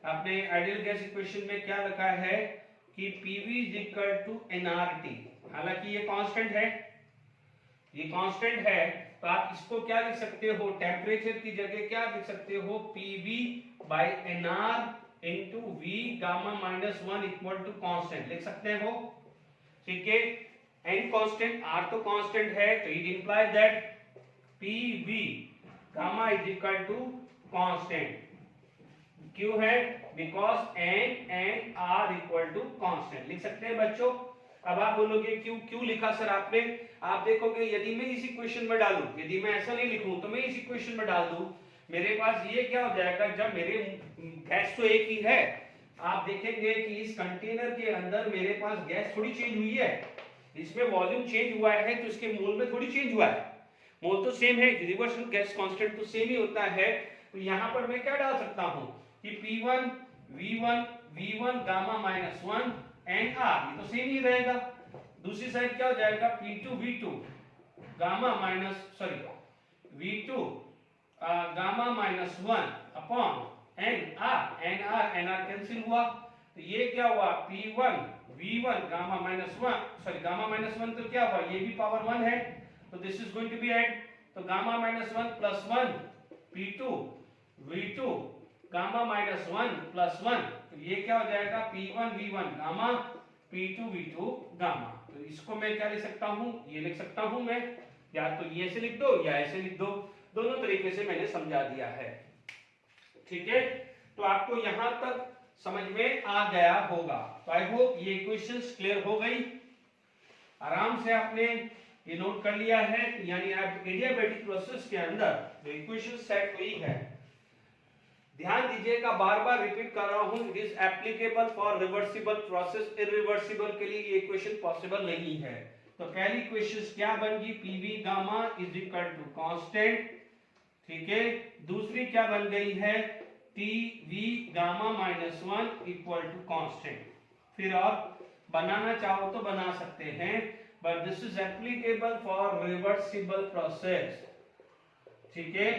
आपने आइडियल गैस इक्वेशन में क्या रखा है कि PV is equal to nRT। हालांकि ये कांस्टेंट है, ये कांस्टेंट है, तो आप इसको क्या लिख सकते हो, टेम्परेचर की जगह क्या लिख सकते हो, PV by NR into V gamma minus 1 equal to constant लिख सकते हो। ठीक है, n कांस्टेंट, R तो कांस्टेंट है, तो it implies that PV gamma is equal to constant. क्यों है, because n and R equal to constant लिख सकते हैं बच्चों। अब आप बोलोगे क्यों क्यों लिखा सर आपने, आप देखोगे यदि मैं इस इक्वेशन में डालूं, यदि मैं ऐसा नहीं लिखूं तो मैं इस इक्वेशन में डाल दूं, मेरे पास ये क्या हो जाएगा, जब मेरे गैस तो एक ही है, आप देखेंगे कि इस कंटेनर के अंदर मेरे पास गैस थोड़ी चेंज हुई है, इसमें वॉल्यूम चेंज हुआ है तो इसके मोल में थोड़ी चेंज हुआ है, मोल तो सेम है, यूनिवर्सल गैस कांस्टेंट तो सेम ही होता है। तो यहाँ पर मैं क्या डाल सकता हूँ कि P1 V1 gamma minus 1 and R, ये तो सेम ही रहेगा। दूसरी साइड क्या हो जाएगा, P2 V2 gamma minus V2 gamma minus 1 upon N R cancel हुआ, तो ये क्या हुआ, P1 V1 gamma minus 1 gamma minus 1 तो क्या हुआ, ये भी पावर 1 है, तो this is going to be add, तो gamma minus 1 plus 1 P2 V2 gamma minus 1 plus 1, तो ये क्या हो जाएगा, P1 V1 gamma P2 V2 gamma. तो इसको मैं क्या लिख सकता हूँ, ये लिख सकता हूँ मैं, या तो ये ऐसे लिख दो या ऐसे लिख दो, दोनों तरीके से मैंने समझा दिया है। ठीक है, तो आपको यहां तक समझ में आ गया होगा। तो आई होप ये इक्वेशंस क्लियर हो गई, आराम से आपने ये नोट कर लिया है, यानी आप एडियाबैटिक प्रोसेस के अंदर जो इक्वेशन सेट हुई है, ध्यान दीजिएगा, बार बार रिपीट कर रहा हूं, it is applicable for reversible process, irreversible के लिए ये इक्वेशन पॉसिबल नहीं है। तो पहली इक्वेशन क्या बन गई, PV gamma is equal to constant. ठीक है, दूसरी क्या बन गई है, PV gamma minus 1 equal to constant. फिर आप बनाना चाहो तो बना सकते हैं, but this is applicable for reversible process. ठीक है,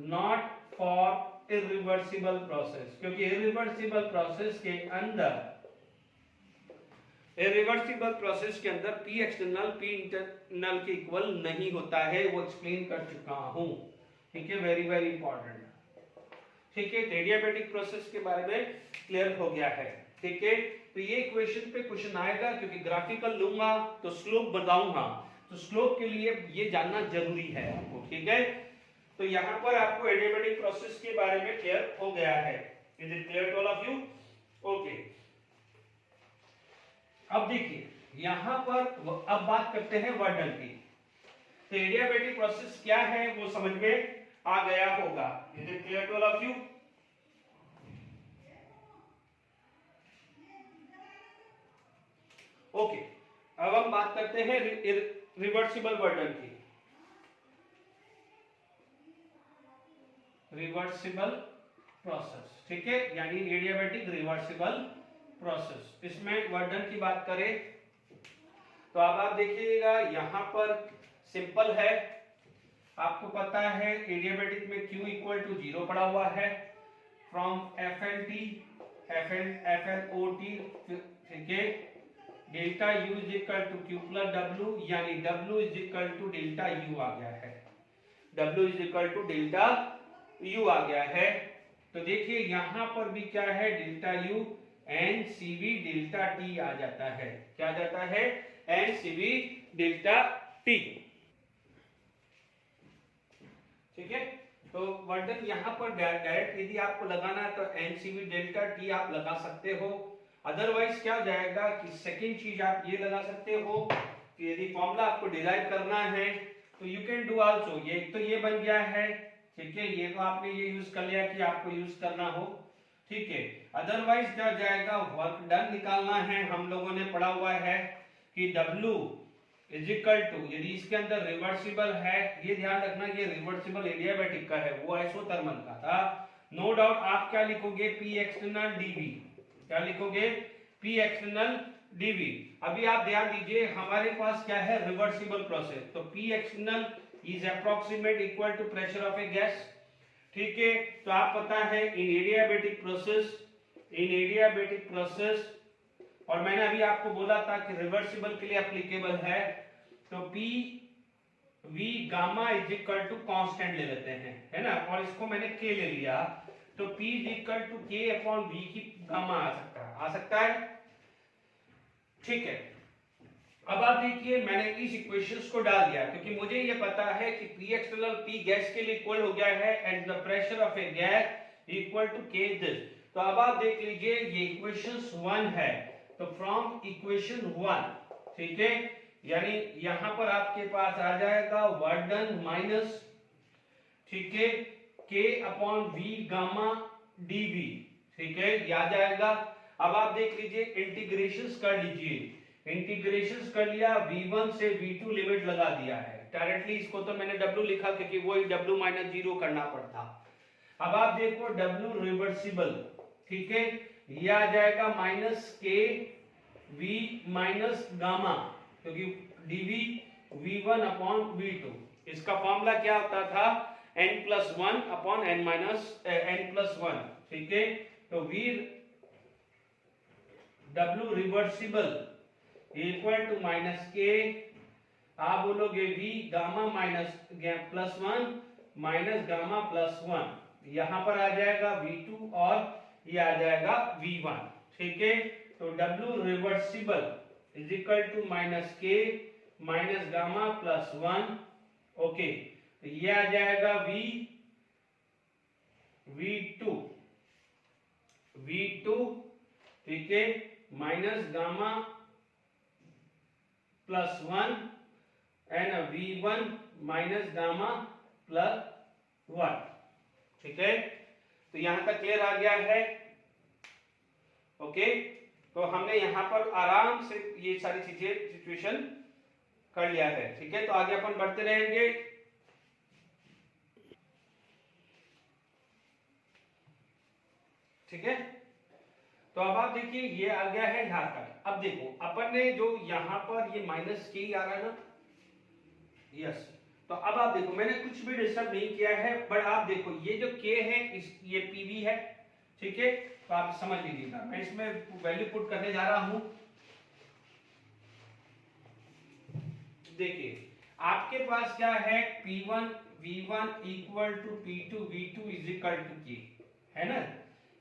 नॉट फॉर इरिवर्सिबल प्रोसेस, क्योंकि इरिवर्सिबल प्रोसेस के अंदर P एक्सटर्नल P इंटरनल के इक्वल नहीं होता है, वो एक्सप्लेन कर चुका हूं। ठीक है, वेरी वेरी इंपॉर्टेंट। ठीक है, एडियाबैटिक प्रोसेस के बारे में क्लियर हो गया है। ठीक है, तो ये इक्वेशन पे क्वेश्चन आएगा, क्योंकि ग्राफिकल लूंगा तो स्लोप बताऊंगा, तो स्लोप के लिए ये जानना जरूरी है आपको। ठीक है, तो यहाँ पर आपको एडियाबैटिक प्रोसेस के बारे में क्लियर हो गया है। Is it clear to all of you? Okay, अब देखिए यहाँ पर अब बात करते हैं वर्क डन की। तो एडियाबैटिक प्रोसेस क्या है वो समझ में आ गया होगा। Is it clear to all of you? Okay, अब हम बात करते हैं रिवर्सिबल वर्क डन की। रिवर्सिबल प्रोसेस, ठीक है, यानी एडियाबैटिक रिवर्सिबल प्रोसेस। इसमें वर्क डन की बात करें तो अब आप देखिएगा यहाँ पर सिंपल है, आपको पता है एडियाबैटिक में Q इक्वल टू 0 पड़ा हुआ है, फ्रॉम FLT FLOT, ठीक है, delta U is equal to Q plus W, यानी W is equal to delta U आ गया है, W is equal to delta U आ गया है। तो देखिए यहाँ पर भी क्या है, delta U NCV delta T आ जाता है, क्या आ जाता है, NCV डेल्टा T। ठीक है, तो वर्क डन यहाँ पर डायरेक्ट यदि आपको लगाना है तो NCV डेल्टा T आप लगा सकते हो। अदरवाइज क्या हो जाएगा कि सेकेंड चीज आप ये लगा सकते हो कि यदि फॉर्मूला आपको डिराइव करना है तो यू कैन डू आल्सो, ये तो ये बन गया है, ठीक है, ये तो आपने ये यूज कर लिया कि आपको यूज करना हो, ठीक है। अदरवाइज क्या हो जाएगा, वर्क डन निकालना है, हम लोगों ने पढ़ा हुआ है कि W इज इक्वल टू, यदि इसके अंदर रिवर्सिबल है, ये ध्यान रखना ये रिवर्सिबल एडियाबैटिक का है, वो आइसोथर्मल का था, नो डाउट आप क्या लिखोगे, P एक्सटर्नल dV, क्या लिखोगे, P एक्सटर्नल dV। अभी आप ध्यान दीजिए हमारे पास क्या है, रिवर्सिबल प्रोसेस, तो P external is approximate equal to pressure of a gas, ठीक है। तो आप पता है इन एडियाबैटिक प्रोसेस और मैंने अभी आपको बोला था कि रिवर्सिबल के लिए एप्लीकेबल है, तो P V gamma is equal to constant ले लेते हैं, है ना, और इसको मैंने के ले लिया, तो P इज इक्वल टू के अपॉन वी की गामा आ सकता है। ठीक है, अब आप देखिए मैंने इस इक्वेशंस को डाल दिया, क्योंकि मुझे ये पता है कि P एक्सटर्नल P गैस के लिए इक्वल हो गया है and the pressure of a gas equal to K this. तो अब आप देख लीजिए ये इक्वेशंस 1 है, तो फ्रॉम इक्वेशन 1, ठीक है, यानी यहां पर आपके पास आ जाएगा वर्क डन माइनस, ठीक है, K upon V gamma dV, ठीक है, ये आ जाएगा। अब आप देख लीजिए इंटीग्रेशंस कर लीजिए, इंटीग्रेशंस कर लिया, v1 से v2 लिमिट लगा दिया है डायरेक्टली, इसको तो मैंने w लिखा क्योंकि वही w माइनस 0 करना पड़ता। अब आप देखो w रिवर्सिबल, ठीक है, ये आ जाएगा माइनस के v माइनस गामा, क्योंकि dv v1 अपॉन v2, इसका फॉर्मूला क्या होता था n+1 अपॉन n+1, ठीक है, तो v w reversible equal to minus K, आप बोलोगे v gamma minus +1 minus gamma +1, यहां पर आ जाएगा v2 और ये आ जाएगा v1, ठीक है, तो w reversible is equal to minus K minus gamma +1, okay, तो ये आ जाएगा v2, ठीक है, minus gamma +1 and v1 minus gamma +1, ठीक है, तो यहां तक क्लियर आ गया है। ओके, तो हमने यहां पर आराम से ये सारी चीजें सिचुएशन कर लिया है, ठीक है, तो आगे अपन बढ़ते रहेंगे। ठीक है, तो अब आप देखिए ये आ गया है यहां तक। अब देखो अपन ने जो यहां पर ये माइनस के आ रहा है ना, यस, तो अब आप देखो मैंने कुछ भी डिस्टर्ब नहीं किया है, बट आप देखो ये जो के है ये पीवी है, ठीक है, तो आप समझ लीजिएगा, मैं इसमें वैल्यू पुट करने जा रहा हूं। देखिए आपके पास क्या है, P1 V1 equal to P2 V2 is equal to K, है ना,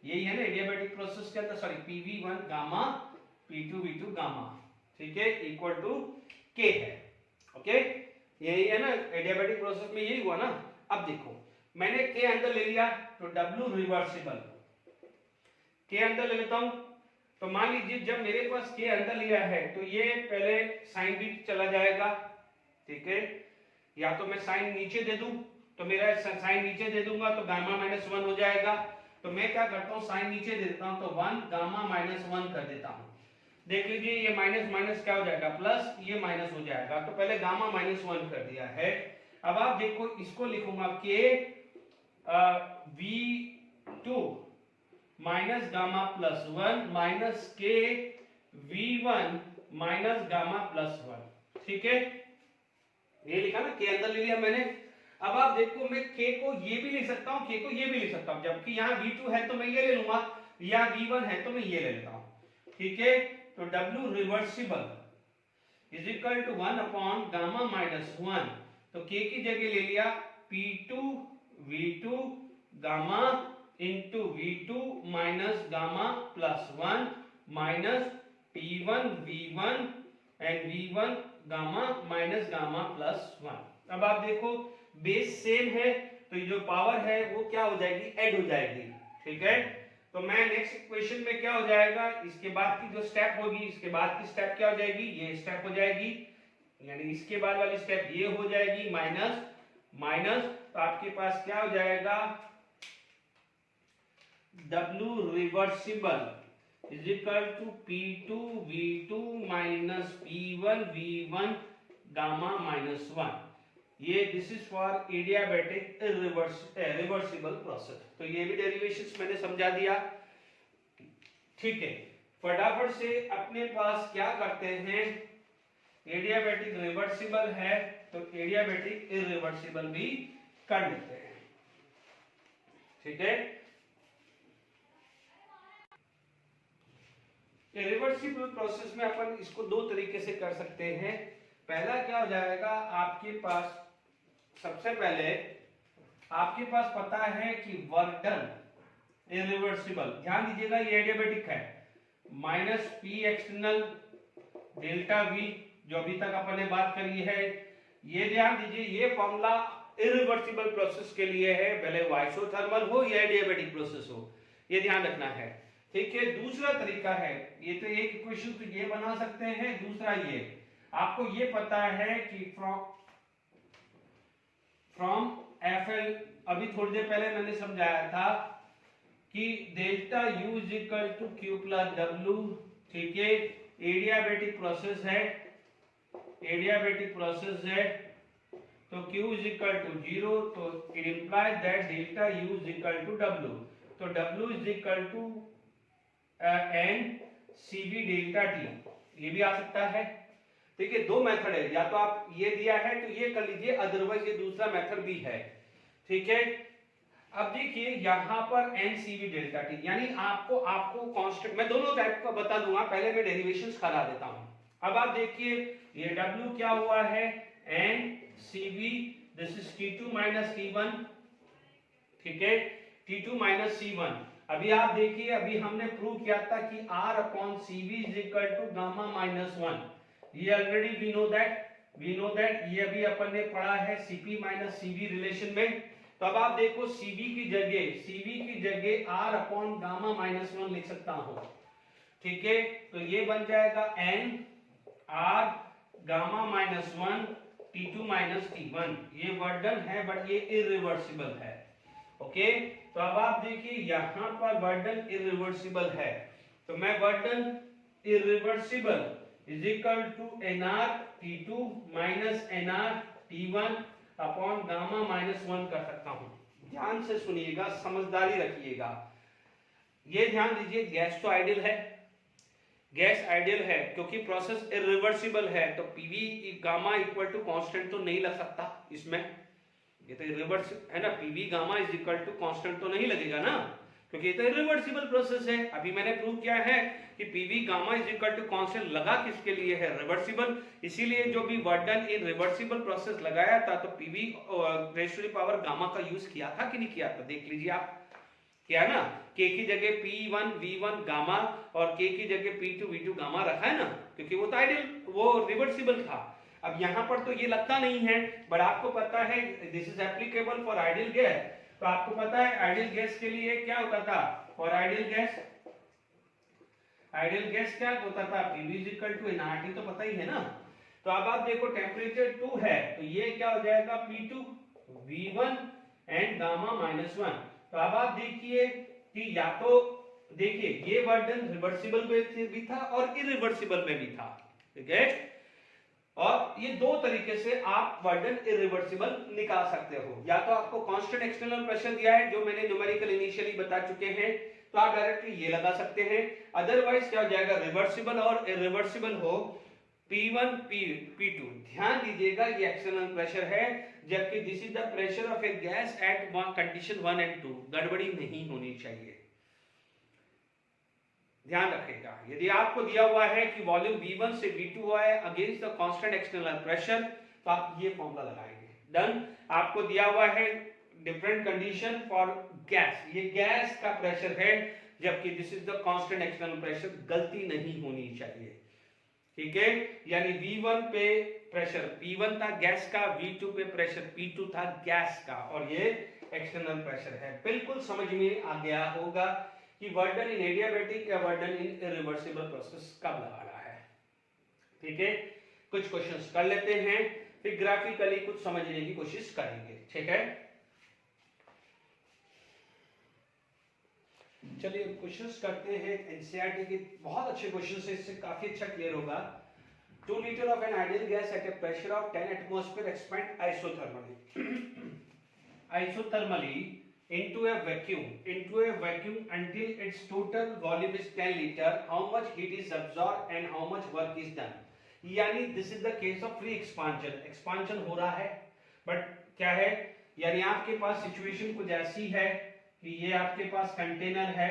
यही है ना एडियाबैटिक प्रोसेस के अंदर, sorry PV1 gamma P2 V2 gamma, ठीक है, इक्वल टू के है, ओके, यही है ना एडियाबैटिक प्रोसेस में, यही हुआ ना। अब देखो मैंने के अंदर ले लिया, तो W रिवर्सिबल के अंदर ले लेता हूं, तो मान लीजिए जब मेरे पास के अंदर लिया है तो ये पहले साइन भी चला जाएगा, ठीक है, या तो मैं साइन नीचे दे दूं, तो मेरा साइन नीचे दे दूंगा तो गामा -1 हो जाएगा, तो मैं क्या करता हूं साइन नीचे दे देता हूं, तो 1 गामा -1 कर देता हूं। देख लीजिए ये माइनस माइनस क्या हो जाएगा प्लस, ये माइनस हो जाएगा, तो पहले गामा -1 कर दिया है। अब आप देखो इसको लिखूंगा के V2 माइनस गामा +1 माइनस के V1 माइनस गामा +1, ठीक है, ये लिखा ना, के अंदर ले लिया मैंने। अब आप देखो मैं के को ये भी लिख सकता हूं, के को ये भी लिख सकता हूं, जबकि यहाँ V2 है तो मैं ये ले लूंगा, या V1 है तो मैं ये ले लेता हूं, ठीक है, तो W reversible is equal to 1 upon gamma -1, तो के की जगह ले लिया P2 V2 gamma into V2 minus gamma +1 minus P1 V1 and V1 gamma minus gamma +1। अब आप देखो बेस सेम है, तो ये जो पावर है वो क्या हो जाएगी, ऐड हो जाएगी, ठीक है, तो मैं नेक्स्ट इक्वेशन में क्या हो जाएगा, इसके बाद की जो स्टेप होगी, इसके बाद की स्टेप क्या हो जाएगी, ये स्टेप हो जाएगी, यानी इसके बाद वाली स्टेप ये हो जाएगी माइनस माइनस, तो आपके पास क्या हो जाएगा W reversible is equal to P2 V2 minus P1 V1 gamma -1, ये this is for adiabatic reversible process. तो ये भी डेरिवेशंस मैंने समझा दिया, ठीक है, फटाफट से अपने पास क्या करते हैं, एडियाबैटिक रिवर्सिबल है तो एडियाबैटिक इरिवर्सिबल भी कर लेते हैं, ठीक है। रिवर्सिबल प्रोसेस में अपन इसको दो तरीके से कर सकते हैं। पहला क्या हो जाएगा, आपके पास सबसे पहले आपके पास पता है कि वर्क डन इरिवर्सिबल, ध्यान दीजिएगा ये एडियाबेटिक है, minus P external delta we, जो अभी तक अपन ने बात करी है। ये ध्यान दीजिए, ये फॉर्मूला इरिवर्सिबल प्रोसेस के लिए है, भले वो आइसोथर्मल हो या एडियाबेटिक प्रोसेस हो, ये ध्यान रखना है। ठीक है, दूसरा तरीका है, ये तो एक इक्वेशन तो ये बना सकते हैं, दूसरा ये आपको ये पता है कि फ्रॉम एफएल, अभी थोड़ी देर पहले मैंने समझाया था कि delta U is equal to Q plus W. ठीक है, एडियाबेटिक प्रोसेस है, एडियाबेटिक प्रोसेस है, तो Q इज इक्वल टू 0, तो it implies that delta U is equal to W, तो W is equal to n CV delta T, ये भी आ सकता है। ठीक है, दो मेथड है, या तो आप ये दिया है तो ये कर लीजिए, अदरवाइज ये दूसरा मेथड भी है। ठीक है, अब देखिए यहां पर n CV डेल्टा T, यानी आपको कांस्टेंट, मैं दोनों टाइप का बता दूंगा, पहले मैं डेरिवेशंस करा देता हूं। अब आप देखिए ये W क्या हुआ है, n CV, this is T2 minus T1। ठीक है, T2 माइनस C1। अभी आप देखिए, अभी हमने प्रूव किया था कि R upon CV is equal to gamma minus 1, ये ऑलरेडी वी नो दैट, ये अभी अपन ने पढ़ा है CP माइनस CV रिलेशन में। तो अब आप देखो CV की जगह R अपॉन गामा माइनस 1 लिख सकता हूं। ठीक है, तो ये बन जाएगा N R gamma minus 1 T2 minus T1, ये वर्क डन है बट ये इरिवर्सिबल है। ओके, तो अब आप देखिए यहां पर वर्क डन इरिवर्सिबल है, तो मैं work done irreversible is equal to NR T2 minus NR T1 upon gamma minus 1 कर सकता हूं। ध्यान से सुनिएगा, समझदारी रखिएगा, ये ध्यान दीजिए, गैस तो आइडियल है, गैस आइडियल है क्योंकि प्रोसेस इरिवर्सिबल है, तो PV gamma equal to constant तो नहीं लग सकता इसमें, ये तो इरिवर्स है ना, PV gamma is equal to constant तो नहीं लगेगा ना, क्योंकि ये तो इरिवर्सिबल प्रोसेस है। अभी मैंने प्रूव किया है कि PV gamma is equal to constant लगा किसके लिए है, रिवर्सिबल, इसीलिए जो भी work done in reversible process लगाया था तो PV raised to the power gamma का यूज किया था कि नहीं किया था, देख लीजिए आप, क्या ना, k की जगह P1 V1 गामा और k की जगह P2 V2 गामा रखा है ना, क्योंकि वो तो आइडियल, वो रिवर्सिबल था। अब यहां पर तो ये लगता नहीं है, बट आपको पता है this is applicable for ideal gas, तो आपको पता है आइडियल गैस के लिए क्या होता था, और आइडियल गैस क्या होता था, PV is equal to nRT, तो पता ही है ना। तो अब आप देखो टेम्परेचर 2 है, तो ये क्या हो जाएगा P2 V1 and gamma minus 1। तो अब आप देखिए कि या तो देखिए ये वर्क डन रिवर्सिबल में भी था और इरिवर्सिबल में भी था। ठीक है, और ये दो तरीके से आप वर्क डन इरिवर्सिबल निकाल सकते हो, या तो आपको कांस्टेंट एक्सटर्नल प्रेशर दिया है जो मैंने न्यूमेरिकल इनिशियली बता चुके हैं, तो आप डायरेक्टली ये लगा सकते हैं। अदरवाइज क्या हो जाएगा, रिवर्सिबल और इरिवर्सिबल हो P1 P2, ध्यान दीजिएगा ये एक्सटर्नल प्रेशर है, जबकि this is the pressure of a gas at condition 1 and 2, गड़बड़ी नहीं होनी चाहिए, ध्यान रखिएगा। यदि आपको दिया हुआ है कि वॉल्यूम V1 से V2 हुआ है against the constant external pressure, तो आप ये फॉर्मूला लगाएंगे, डन। आपको दिया हुआ है डिफरेंट कंडीशन फॉर गैस, ये गैस का प्रेशर है, जबकि this is the constant external pressure, गलती नहीं होनी चाहिए। ठीक है, यानी V1 पे प्रेशर P1 था गैस का, V2 पे प्रेशर P2 था गैस का, और ये एक्सटर्नल प्रेशर है। बिल्कुल समझ में आ गया होगा कि वर्क डन इन एडियाबैटिक या वर्क डन इन इरिवर्सिबल प्रोसेस कब लगाना है। ठीक है, कुछ क्वेश्चंस कर लेते हैं, फिर ग्राफिकली कुछ समझने की कोशिश करेंगे। ठीक है, चलिए क्वेश्चंस करते हैं। एनसीईआरटी के बहुत अच्छे क्वेश्चंस है, इससे काफी अच्छा क्लियर होगा। 2 litre of an ideal gas at A pressure of 10 atmosphere expand isothermally into a vacuum until its total volume is 10 liter, how much heat is absorbed and how much work is done। यानी this is the case of free expansion हो रहा है, but क्या है, यानी आपके पास situation कुछ ऐसी है कि ये आपके पास कंटेनर है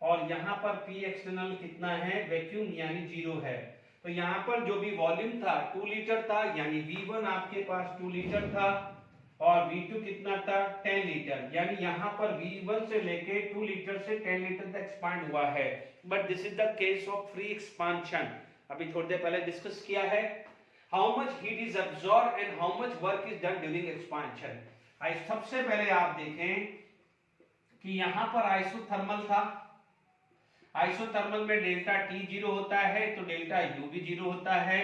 और यहाँ पर P एक्सटर्नल कितना है, वैक्यूम यानी 0 है। तो यहाँ पर जो भी वॉल्यूम था 2 लीटर था, यानी V1 आपके पास 2 लीटर था और V2 कितना था 10 लीटर, यानी यहाँ पर V1 से लेके 2 लीटर से 10 लीटर तक एक्सपांड हुआ है। But this is the case of free expansion, अभी थोड़ी देर पहले डिस्कस किया है। How much heat is absorb and how much work is done during expansion. सबसे पहले आप देखें कि यहाँ पर आइसोथर्मल था, आइसोथर्मल में डेल्टा T 0 होता है तो डेल्टा U भी 0 होता है।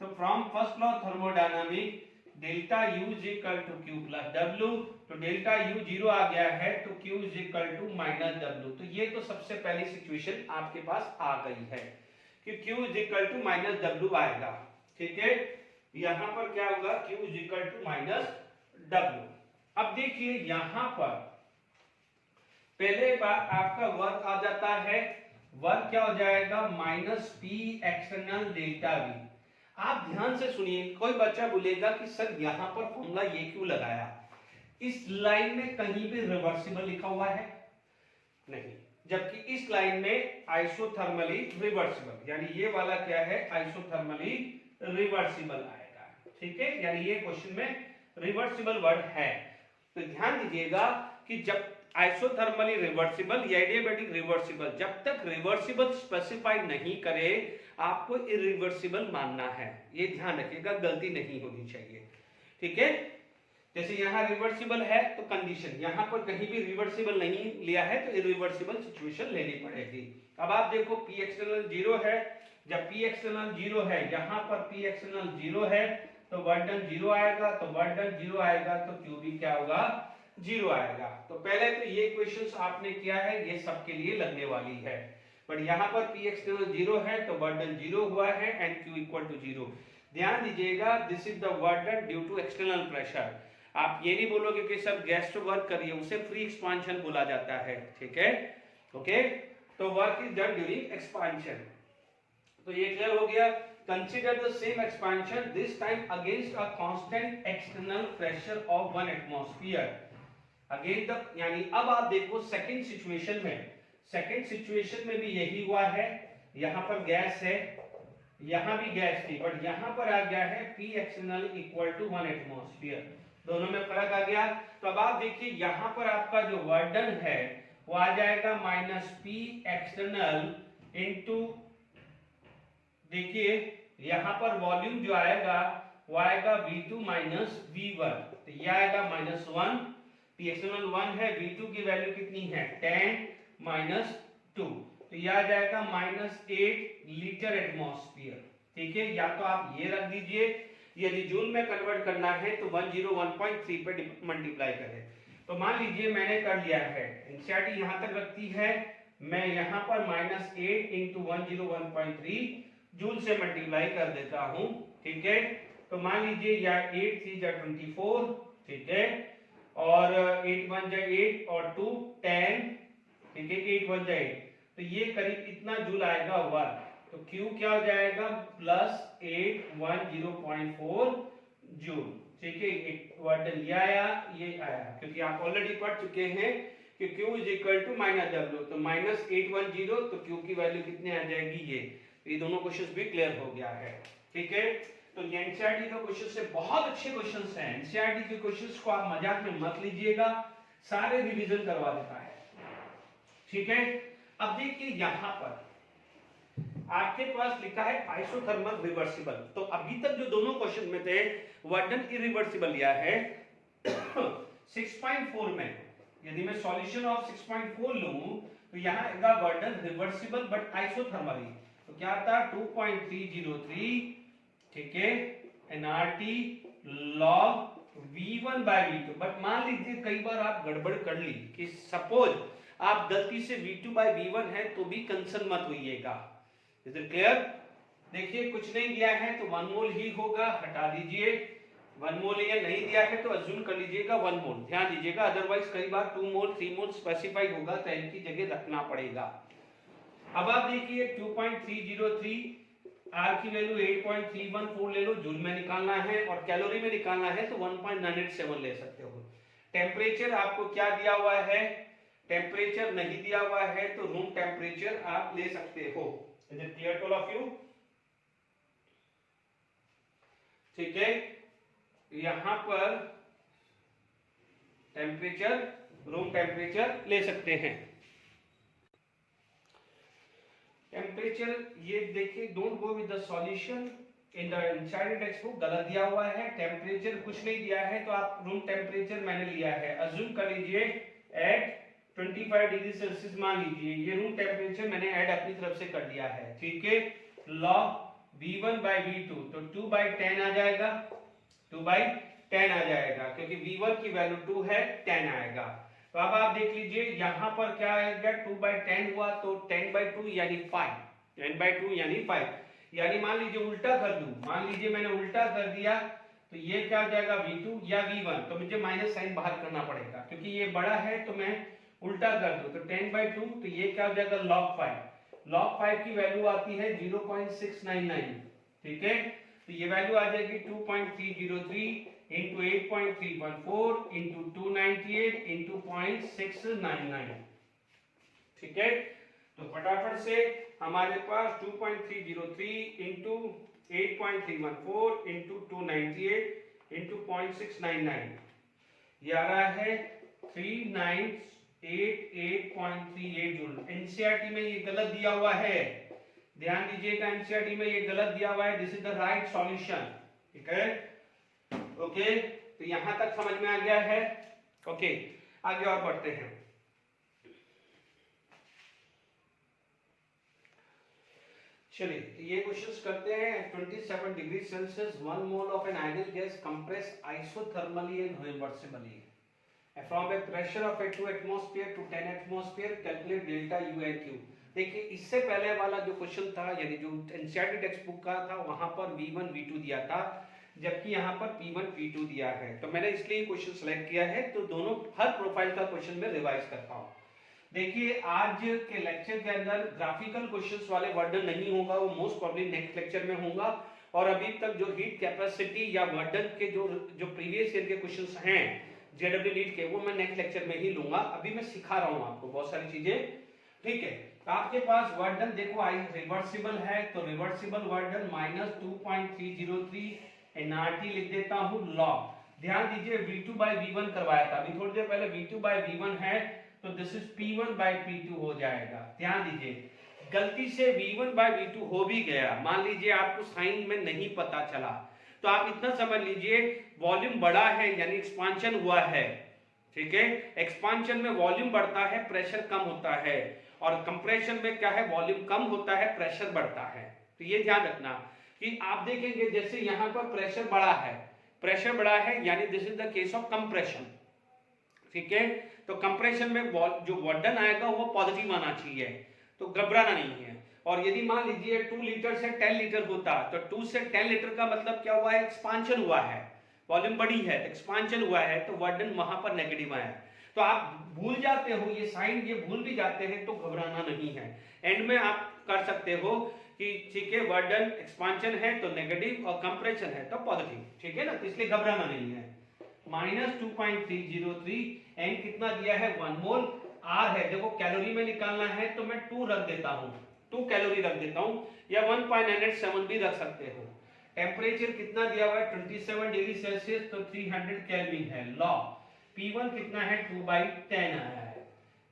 तो from first law thermodynamic delta U is equal to Q plus W, तो डेल्टा U 0 आ गया है तो Q is equal to minus W। तो ये तो सबसे पहली सिचुएशन आपके पास आ गई है कि Q is equal to minus W आएगा, ठीक है। यहाँ पर क्या होगा, Q is equal to minus W। अब देखिए यहाँ पर पहले बार आपका वर्क आ जाता है, वर्क क्या हो जाएगा minus P external delta V। आप ध्यान से सुनिए, कोई बच्चा बोलेगा कि सर यहाँ पर फॉर्मूला ये क्यों लगाया, इस लाइन में कहीं भी रिवर्सिबल लिखा हुआ है नहीं, जबकि इस लाइन में आइसोथर्मली रिवर्सिबल, यानी ये वाला क्या है आइसोथर्मली रिवर्सिबल आएगा, ठीक है, यानी ये क्वेश्चन में रिवर्सिबल वर्ड है। तो ध्यान दीजिएगा कि जब आइसोथर्मली रिवर्सिबल या एडियाबैटिक रिवर्सिबल, जब तक रिवर्सिबल स्पेसिफाई नहीं करे आपको इरिवर्सिबल मानना है, ये ध्यान रखिएगा, गलती नहीं होनी चाहिए, ठीक है। जैसे यहाँ रिवर्सिबल है तो कंडीशन, यहाँ पर कहीं भी रिवर्सिबल नहीं लिया है तो इरिवर्सिबल सिचुएशन लेनी पड़ेगी। अब आप देखो P एक्सटर्नल 0 है, जब P एक्सटर्नल 0 है, यहाँ पर P एक्सटर्नल 0 है तो वर्क डन 0 आएगा, तो वर्क डन 0 आएगा तो Q भी क्या होगा 0 आएगा। तो पहले तो ये क्वेश्चंस आपने किया है, ये सबके लिए लगने वाली है, बट यहाँ पर P एक्सटर्नल 0 है तो वर्क डन 0 हुआ है एंड Q इक्वल टू 0। ध्यान दीजिएगा this is the work done due to external pressure. आप ये नहीं बोलोगे कि सब गैस टू वर्क करिए, उसे फ्री एक्सपांशन बोला जाता है, ठीक है, ओके। तो work is done during expansion, तो ये क्लियर हो गया। Consider the same expansion, this time against a constant external pressure of 1 atmosphere. Again the, यानी अब आप देखो सेकंड सिचुएशन में, सेकंड सिचुएशन में भी यही हुआ है, यहाँ पर गैस है, यहाँ भी गैस थी, बट यहाँ पर आ गया है P external equal to 1 atmosphere, दोनों में फर्क आ गया। तो अब आप देखिए यहाँ पर आपका जो वर्क डन है वो आ जाएगा माइनस P एक्सटर्नल इनटू, देखिए यहाँ पर वॉल्यूम जो आएगा वो आएगा V2 माइनस V1, तो ये आएगा माइनस 1, P एक्सटर्नल 1 है, V2 की वैल्यू कितनी है 10 माइनस 2, तो ये आ जाएगा माइनस 8 लीटर एटमॉस्फेयर, ठीक है। या तो आप ये रख दीजिए, यदि जूल में कन्वर्ट करना है तो 101.3 पे मल्टीप्लाई करें। तो मान लीजिए मैंने कर लिया है, एनसीईआरटी यहाँ तक रखती है, मैं यहाँ पर माइनस 8 इंटू 101.3 जूल से मल्टीप्लाई कर देता हूं, ठीक है। तो मान लीजिए या 8 3 जा 24, ठीक है, और 8 1 जा 8 और 2 10, ठीक है, 8 1 जा 8, तो ये करीब इतना जूल आएगा वर्क। तो Q क्या हो जाएगा प्लस 810.4 जूल, ठीक है। एक वर्क ये आया, ये आया, क्योंकि आप ऑलरेडी पढ़ चुके हैं कि Q is equal to minus W, तो माइनस 810, तो Q की वैल्यू कितनी आ जाएगी, ये दोनों क्वेश्चंस भी क्लियर हो गया है, ठीक है। तो ये एनसीईआरटी का क्वेश्चन से बहुत अच्छे क्वेश्चंस हैं, एनसीईआरटी के क्वेश्चंस को आप मजाक में मत लीजिएगा, सारे रिवीजन करवा देता है, ठीक है। अब देखिए यहाँ पर आपके पास लिखा है आइसोथर्मल रिवर्सिबल, तो अभी तक जो दोनों क्वेश्चन में थे वर्क डन इरिवर्सिबल लिया है 6.4 में, यदि मैं सॉल्यूशन ऑफ 6.4 लूं तो यहाँ आएगा work done reversible but isothermally, तो क्या था 2.303, ठीक है, nRT log V1 by V2। But मान लीजिए कई बार आप गड़बड़ कर ली कि सपोज आप गलती से V2 by V1 है तो भी कंसर्न मत होइएगा, इज इट क्लियर। देखिए कुछ नहीं दिया है तो 1 मोल ही होगा, हटा दीजिए, 1 मोल या नहीं दिया है तो अज्यूम कर लीजिएगा 1 मोल, ध्यान दीजिएगा, अदरवाइज कई बार 2 मोल 3 मोल स्पेसिफाई होगा तो इनकी जगह रखना पड़ेगा। अब आप देखिए 2.303, R की वैल्यू 8.314 ले लो, जूल में निकालना है और कैलोरी में निकालना है तो 1.987 ले सकते हो। टेम्परेचर आपको क्या दिया हुआ है, टेम्परेचर नहीं दिया हुआ है तो रूम टेम्परेचर आप ले सकते हो। Is it clear to all of you? ठीक है, यहां पर टेम्परेचर, रूम टेम्परेचर ले सकते हैं। टेम्परेचर ये देखिए, don't go with the solution in the inside text book, गलत दिया हुआ है। टेम्परेचर कुछ नहीं दिया है तो आप रूम टेम्परेचर मैंने लिया है। अज्यूम कर लीजिए एट 25 डिग्री सेल्सियस मान लीजिए, ये रूम टेम्परेचर मैंने ऐड अपनी तरफ से कर दिया है। ठीक है, log V1 by V2 तो 2/10 आ जाएगा, 2/10 आ जाएगा, क्योंकि V1 की वैल्यू 2 है, 10 आएगा। तो अब आप देख लीजिए यहां पर क्या आएगा, 2/10 हुआ तो 10/2 यानी 5, 10/2 यानी 5, यानी मान लीजिए उल्टा कर दूं, मान लीजिए मैंने उल्टा कर दिया तो ये क्या आ जाएगा, V2 या V1, तो मुझे माइनस साइन बाहर करना पड़ेगा क्योंकि ये बड़ा है, तो मैं उल्टा कर दूं तो 10/2, तो ये क्या हो जाएगा log 5, log 5 की वैल्यू आती है 0.699। ठीक है, तो ये वैल्यू आ जाएगी 2.303 into 8.314 into 298 into 0.699। ठीक है, तो फटाफट से हमारे पास 2.303 into 8.314 into 298 into 0.699 ये आ रहा है 3988.38 जूल। एनसीईआरटी में ये गलत दिया हुआ है, ध्यान दीजिएगा, एनसीईआरटी में ये गलत दिया हुआ है। This is the right solution. ठीक है, ओके, तो यहां तक समझ में आ गया है। ओके, आगे और बढ़ते हैं। चलिए ये क्वेश्चंस करते हैं। 27 degree Celsius 1 mole of an ideal gas compress isothermally and reversibly from a pressure of 2 atmosphere to 10 atmosphere, calculate delta U and Q. देखिए इससे पहले वाला जो क्वेश्चन था, यानी जो एनसीईआरटी टेक्स्ट बुक का था, वहां पर V1 V2 दिया था, जबकि यहाँ पर P1 P2 दिया है। तो मैंने इसलिए क्वेश्चन सेलेक्ट किया है तो दोनों हर प्रोफाइल का क्वेश्चन में रिवाइज करता हूँ। देखिए आज के लेक्चर के अंदर ग्राफिकल क्वेश्चंस वाले वर्डन नहीं होगा, वो मोस्ट प्रॉब्ली नेक्स्ट लेक्चर में होगा। और अभी तक जो हीट कैपेसिटी या वर्डन के जो प्रीवियस ईयर के क्वेश्चंस हैं जेडब्ल्यू नीट के, वो मैं नेक्स्ट लेक्चर में ही लूंगा। अभी मैं सिखा रहा हूँ आपको बहुत सारी चीजें। ठीक है, आपके पास वर्डन देखो रिवर्सिबल है, तो रिवर्सिबल वर्डन -2.303 एनआरटी लिख देता हूँ लॉग। ध्यान दीजिए V2 by V1 करवाया था, अभी थोड़ी देर पहले V2 by V1 है, तो this is P1 by P2 हो जाएगा। ध्यान दीजिए गलती से V1 by V2 हो भी गया, मान लीजिए आपको साइन में नहीं पता चला, तो आप इतना समझ लीजिए वॉल्यूम बड़ा है यानी एक्सपांशन हुआ है। ठीक है, एक्सपांशन में वॉल्यूम बढ़ता है, प्रेशर कम होता है, और कंप्रेशन में क्या है, वॉल्यूम कम होता है, प्रेशर बढ़ता है। तो ये ध्यान रखना कि आप देखेंगे जैसे यहाँ पर प्रेशर बढ़ा है, प्रेशर बढ़ा है यानी this is the case of compression. ठीक है, तो कंप्रेशन में जो वर्डन आएगा वो पॉजिटिव आना चाहिए, तो घबराना नहीं है। और यदि मान लीजिए 2 लीटर से 10 लीटर होता, तो 2 से 10 लीटर का मतलब क्या हुआ है, एक्सपांशन हुआ है, वॉल्यूम बढ़ी है, एक्सपांशन हुआ है, तो वर्डन वहां पर नेगेटिव आया। तो आप भूल जाते हो ये साइन, ये भूल भी जाते हैं, तो घबराना नहीं है। एंड में आप कर सकते हो कि ठीक है वर्डन एक्सपांशन है तो नेगेटिव और कंप्रेशन है तो पॉजिटिव। ठीक है ना, तो इसलिए घबराना नहीं है। -2.303 एन कितना दिया है, 1 मोल। आर है, देखो कैलोरी में निकालना है तो मैं 2 रख देता हूँ, 2 कैलोरी रख देता हूँ, या 1.97 भी रख सकते हो। टेम्परेचर कितना दिया हुआ है 27 डिग्री सेल्सियस, तो 300 केल्विन है। लॉग P1 कितना है 2/10 आया है,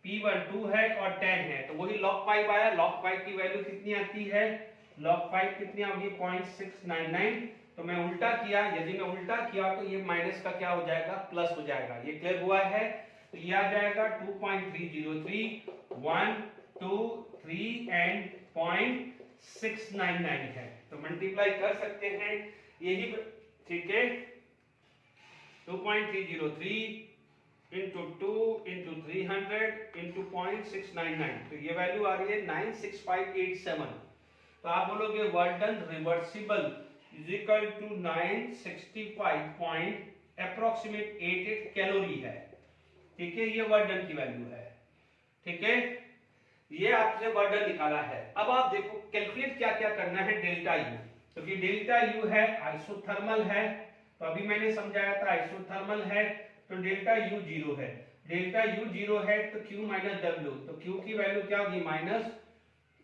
P1 2 है और 10 है, तो वही log 5 आया। log 5 की वैल्यू कितनी आती है, log 5 कितनी होगी 0.699। तो मैं उल्टा किया, यदि मैं उल्टा किया तो ये माइनस का क्या हो जाएगा, प्लस हो जाएगा। ये क्लियर हुआ है, तो ये आ जाएगा 2.303 1 2 3 एंड 0.699 है, तो मल्टीप्लाई कर सकते हैं यही। ठीक है, 2.303 into 2 into 300 into 0.699, तो ये वैल्यू आ रही है 96587। तो आप बोलोगे work done reversible is equal to 965 approximate 88 calorie है। ठीक है, ये वर्क डन की वैल्यू है। ठीक है, ये आपने वर्क डन निकाला है। अब आप देखो कैलकुलेट क्या क्या करना है, डेल्टा यू। तो ये डेल्टा यू है, आइसोथर्मल है, तो अभी मैंने समझाया था आइसोथर्मल है, तो डेल्टा यू 0 है। डेल्टा U 0 है तो Q माइनस W, तो Q की वैल्यू क्या होगी माइनस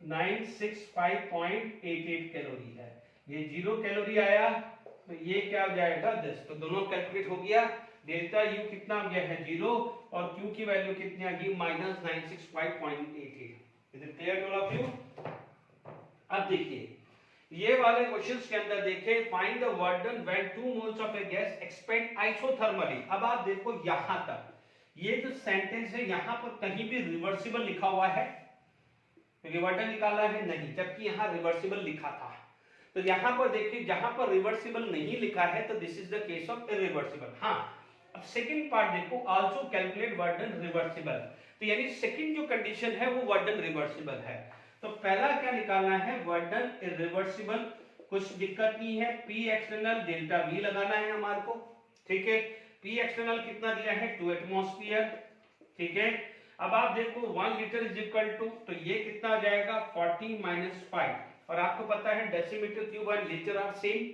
965.88 कैलोरी है। ये 0 कैलोरी आया तो ये क्या हो जाएगा 10, तो दोनों कैलकुलेट हो गया। डेल्टा U कितना हो गया है 0 और Q की वैल्यू कितनी आ गई minus 965.88। Is it clear to all of you? अब देखिए ये वाले क्वेश्चंस के अंदर देखें find the work done when 2 moles of a gas expand isothermally. अब आप देखो यहां तक ये जो सेंटेंस है यहां पर कहीं भी रिवर्सिबल लिखा हुआ है, क्योंकि वर्डन निकाला है नहीं, जबकि यहां रिवर्सिबल लिखा था। तो यहां पर देखिए जहां पर रिवर्सिबल नहीं लिखा है तो this is the case of irreversible. हां, अब सेकंड पार्ट देखो आल्सो कैलकुलेट वर्डन रिवर्सिबल, तो यानी सेकंड जो कंडीशन है वो वर्डन रिवर्सिबल है। तो पहला क्या निकालना है वर्डन इरिवर्सिबल, कुछ दिक्कत नहीं है, P एक्सटर्नल डेल्टा V लगाना है हमारे को, ठीक है। P एक्सटर्नल कितना दिया है 2 एटमॉस्फेयर, ठीक है। अब आप देखो 1 लीटर इज इक्वल टू, तो ये कितना आ जाएगा 40 माइनस 5, और आपको पता है डेसीमीटर क्यूब और लीटर आर सेम,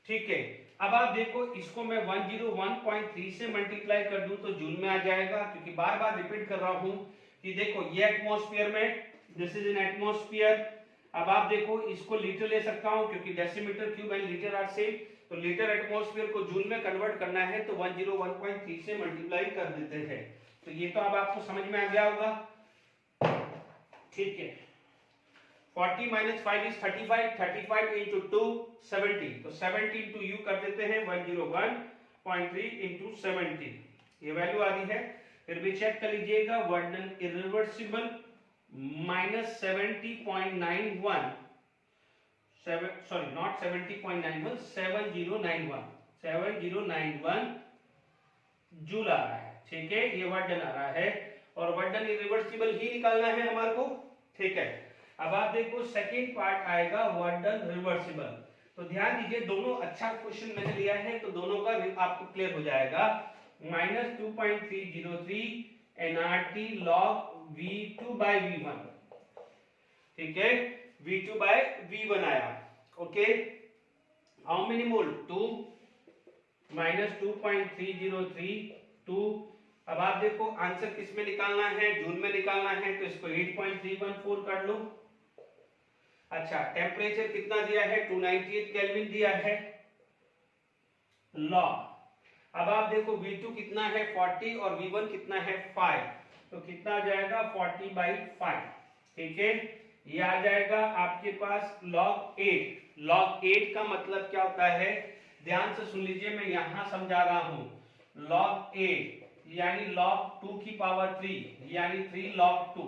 ठीक है। अब आप देखो इसको मैं 101.3 से मल्टीप्लाई कर दूं तो जूल में आ जाएगा, क्योंकि बार बार रिपीट कर रहा हूं कि देखो ये एटमॉस्फेयर में, दिस इज इन एटमॉस्फेयर। अब आप देखो इसको लीटर ले सकता हूं क्योंकि decimetre cube and litre are same, तो लीटर एटमॉस्फेयर को जूल में कन्वर्ट करना है तो 101.3 से मल्टीप्लाई कर देते हैं। तो ये तो अब आपको समझ में आ गया होगा, ठीक है। 40 माइनस 5 इज 35, 35 इंटू 2 70, तो 70 इंटू यू कर देते हैं 101.3 इंटू 70, ये वैल्यू आ रही है। फिर भी चेक कर लीजिएगा work done irreversible minus 70.91, sorry not 70.91, 7091 joule आ रहा है, ठीक है। ये वर्डन आ रहा है और वर्डन इरिवर्सिबल ही निकालना है हमारे को, ठीक है। अब आप देखो सेकेंड पार्ट आएगा वर्डन रिवर्सिबल, तो ध्यान दीजिए दोनों अच्छा क्वेश्चन मैंने लिया है तो दोनों का आपको क्लियर हो जाएगा। Minus 2.303 nRT log V2 by V1, ठीक है, V2 by V1 आया, okay. How many mole 2 minus 2.303 2। अब आप देखो आंसर किस में निकालना है, जूल में निकालना है, तो इसको 8.314 कर लो। अच्छा, टेम्परेचर कितना दिया है 298 केल्विन दिया है, लॉ। अब आप देखो V2 कितना है 40 और V1 कितना है 5, तो कितना आ जाएगा 40/5, ठीक है। ये आ जाएगा आपके पास log 8। log 8 का मतलब क्या होता है, ध्यान से सुन लीजिए, मैं यहां समझा रहा हूं। log 8 यानी log 2 की पावर 3 यानी 3 log 2,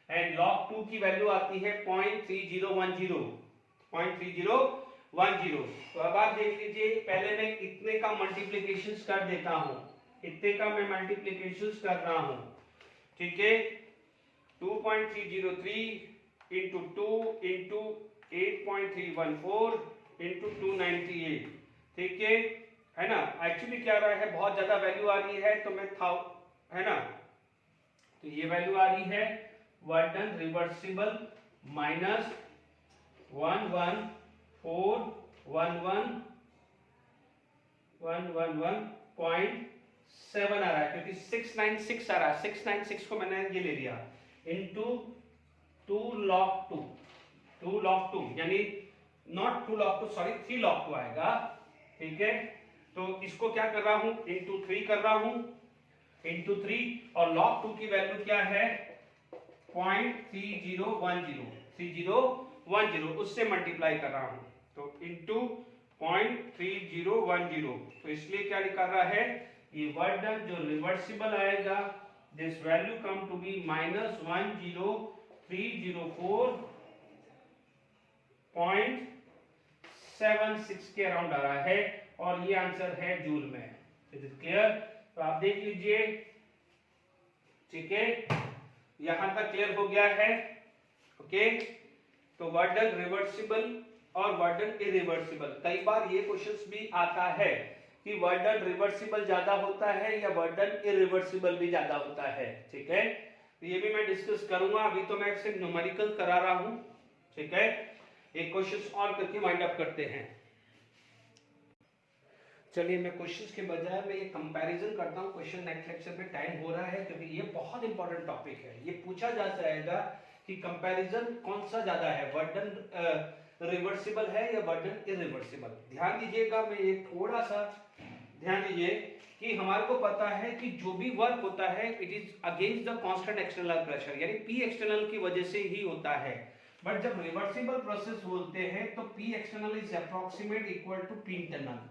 एंड log 2 की वैल्यू आती है 0.3010। तो अब आप देख लीजिए, पहले मैं इतने का मल्टीप्लिकेशन कर देता हूं, इतने का मैं मल्टीप्लिकेशन कर रहा हूं, ठीक है। 2.303 इंटू 2 इंटू 8.314 इंटू 298, ठीक है ना। एक्चुअली क्या रहा है, बहुत ज्यादा वैल्यू आ रही है तो मैं था, है ना, तो ये वैल्यू आ रही है वर्डन रिवर्सिबल माइनस 11411.7 आ रहा है, क्योंकि 696 आ रहा है, 696 को मैंने ये ले लिया इंटू 2 log 2 यानी नॉट 2 log 2, सॉरी 3 log 2 आएगा, ठीक है। तो इसको क्या कर रहा हूं इंटू 3 कर रहा हूं, इंटू 3, और log 2 की वैल्यू क्या है 0.3010, उससे मल्टीप्लाई कर रहा हूं, तो इंटू 0.3010, तो इसलिए क्या निकाल रहा है ये वर्डन जो रिवर्सिबल आएगा, this value come to be minus 10304.76 के अराउंड आ रहा है, और ये आंसर है जूल में। Is it clear? तो आप देख लीजिए, ठीक है, यहां तक क्लियर हो गया है, ओके। तो वर्डन रिवर्सिबल और वर्डन इरिवर्सिबल, कई बार ये क्वेश्चंस भी आता है कि वर्डन रिवर्सिबल ज्यादा होता है या वर्डन इरिवर्सिबल भी ज्यादा होता है, ठीक है। तो ये भी मैं डिस्कस करूंगा, अभी तो मैं सिर्फ न्यूमेरिकल करा रहा हूं, ठीक है। एक क्वेश्चन और करके वाइंड अप करते हैं। चलिए मैं क्वेश्चंस के बजाय मैं ये कंपैरिजन करता हूँ। क्वेश्चन नेक्स्ट लेक्चर में टाइम हो रहा है क्योंकि ये बहुत इंपॉर्टेंट टॉपिक है। ये पूछा जा जाएगा कि कंपैरिजन कौन सा ज्यादा है, वर्डन रिवर्सिबल है या वर्डन इरिवर्सिबल। ध्यान दीजिएगा, मैं ये थोड़ा सा ध्यान दीजिए कि हमारे को पता है कि जो भी वर्क होता है it is against the constant external pressure, यानी पी एक्सटर्नल की वजह से ही होता है। बट जब रिवर्सिबल प्रोसेस बोलते हैं तो P external is approximate equal to P internal.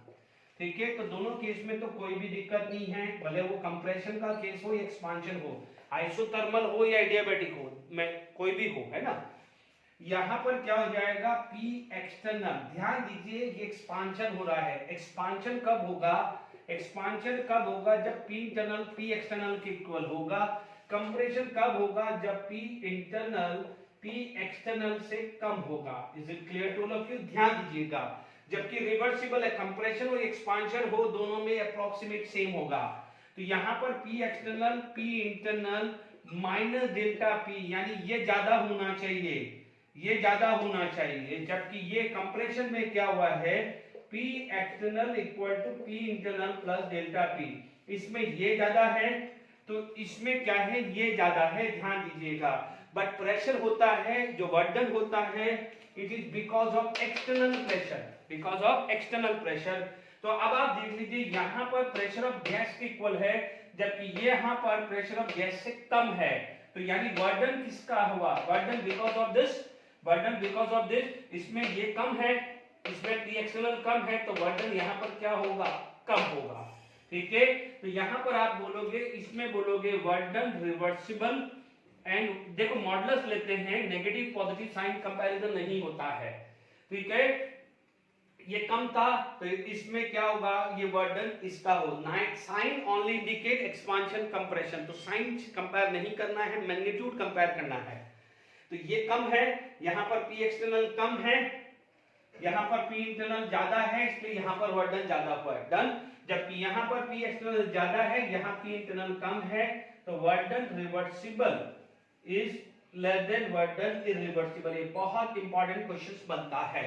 ठीक है, तो दोनों केस में तो कोई भी दिक्कत नहीं है, भले वो कंप्रेशन का केस हो या एक्सपांशन हो, आइसोथर्मल हो या एडियाबैटिक हो, मैं कोई भी हो, है ना। यहां पर क्या हो जाएगा, पी एक्सटर्नल। ध्यान दीजिए ये एक्सपांशन हो रहा है। एक्सपांशन कब होगा, एक्सपांशन कब होगा जब पी इंटरनल पी एक्सटर्नल के इक्वल होगा। कंप्रेशन कब होगा, जब पी इंटरनल पी एक्सटर्नल से कम होगा। Is it clear to all of you. ध्यान दीजिएगा, जबकि रिवर्सिबल है, कंप्रेशन और एक्सपांशन हो दोनों में अप्रोक्सीमेट सेम होगा। तो यहां पर P external P internal minus delta P, यानी ये ज्यादा होना चाहिए, ये ज्यादा होना चाहिए। जबकि ये कंप्रेशन में क्या हुआ है, P external equal to P internal plus delta P, इसमें ये ज्यादा है तो इसमें क्या है, ये ज्यादा है। ध्यान दीजिएगा, बट प्रेशर होता है, जो वर्डन होता है, it is because of external pressure, because of external pressure. तो अब आप देख लीजिए यहां पर प्रेशर ऑफ गैस के इक्वल है, जबकि ये यहां पर प्रेशर ऑफ गैस से कम है। तो यानी वर्डन किसका हुआ, work done because of this, work done because of this. इसमें ये कम है, इसमें पी एक्सटर्नल कम है, तो वर्डन यहां पर क्या होगा, कम होगा। ठीक है, तो यहां पर आप बोलोगे, इसमें बोलोगे वर्डन रिवर्सिबल। एंड देखो मॉडुलस लेते हैं, नेगेटिव पॉजिटिव साइन कंपैरिजन नहीं होता है। ठीक है, ये कम था तो इसमें क्या होगा, ये वर्डन इसका हो। Sign only indicate expansion compression, तो साइन कंपेयर नहीं करना है, मैग्नीट्यूड कंपेयर करना है। तो ये कम है, यहां पर पी एक्सटर्नल कम है, यहां पर पी इंटरनल ज्यादा है, इसलिए यहां पर वर्डन ज्यादा हुआ है, डन। जबकि यहां पर पी एक्सटर्नल ज्यादा है, यहां पी इंटरनल कम है, तो work done reversible is less than work done irreversible. ये बहुत इंपॉर्टेंट क्वेश्चन बनता है।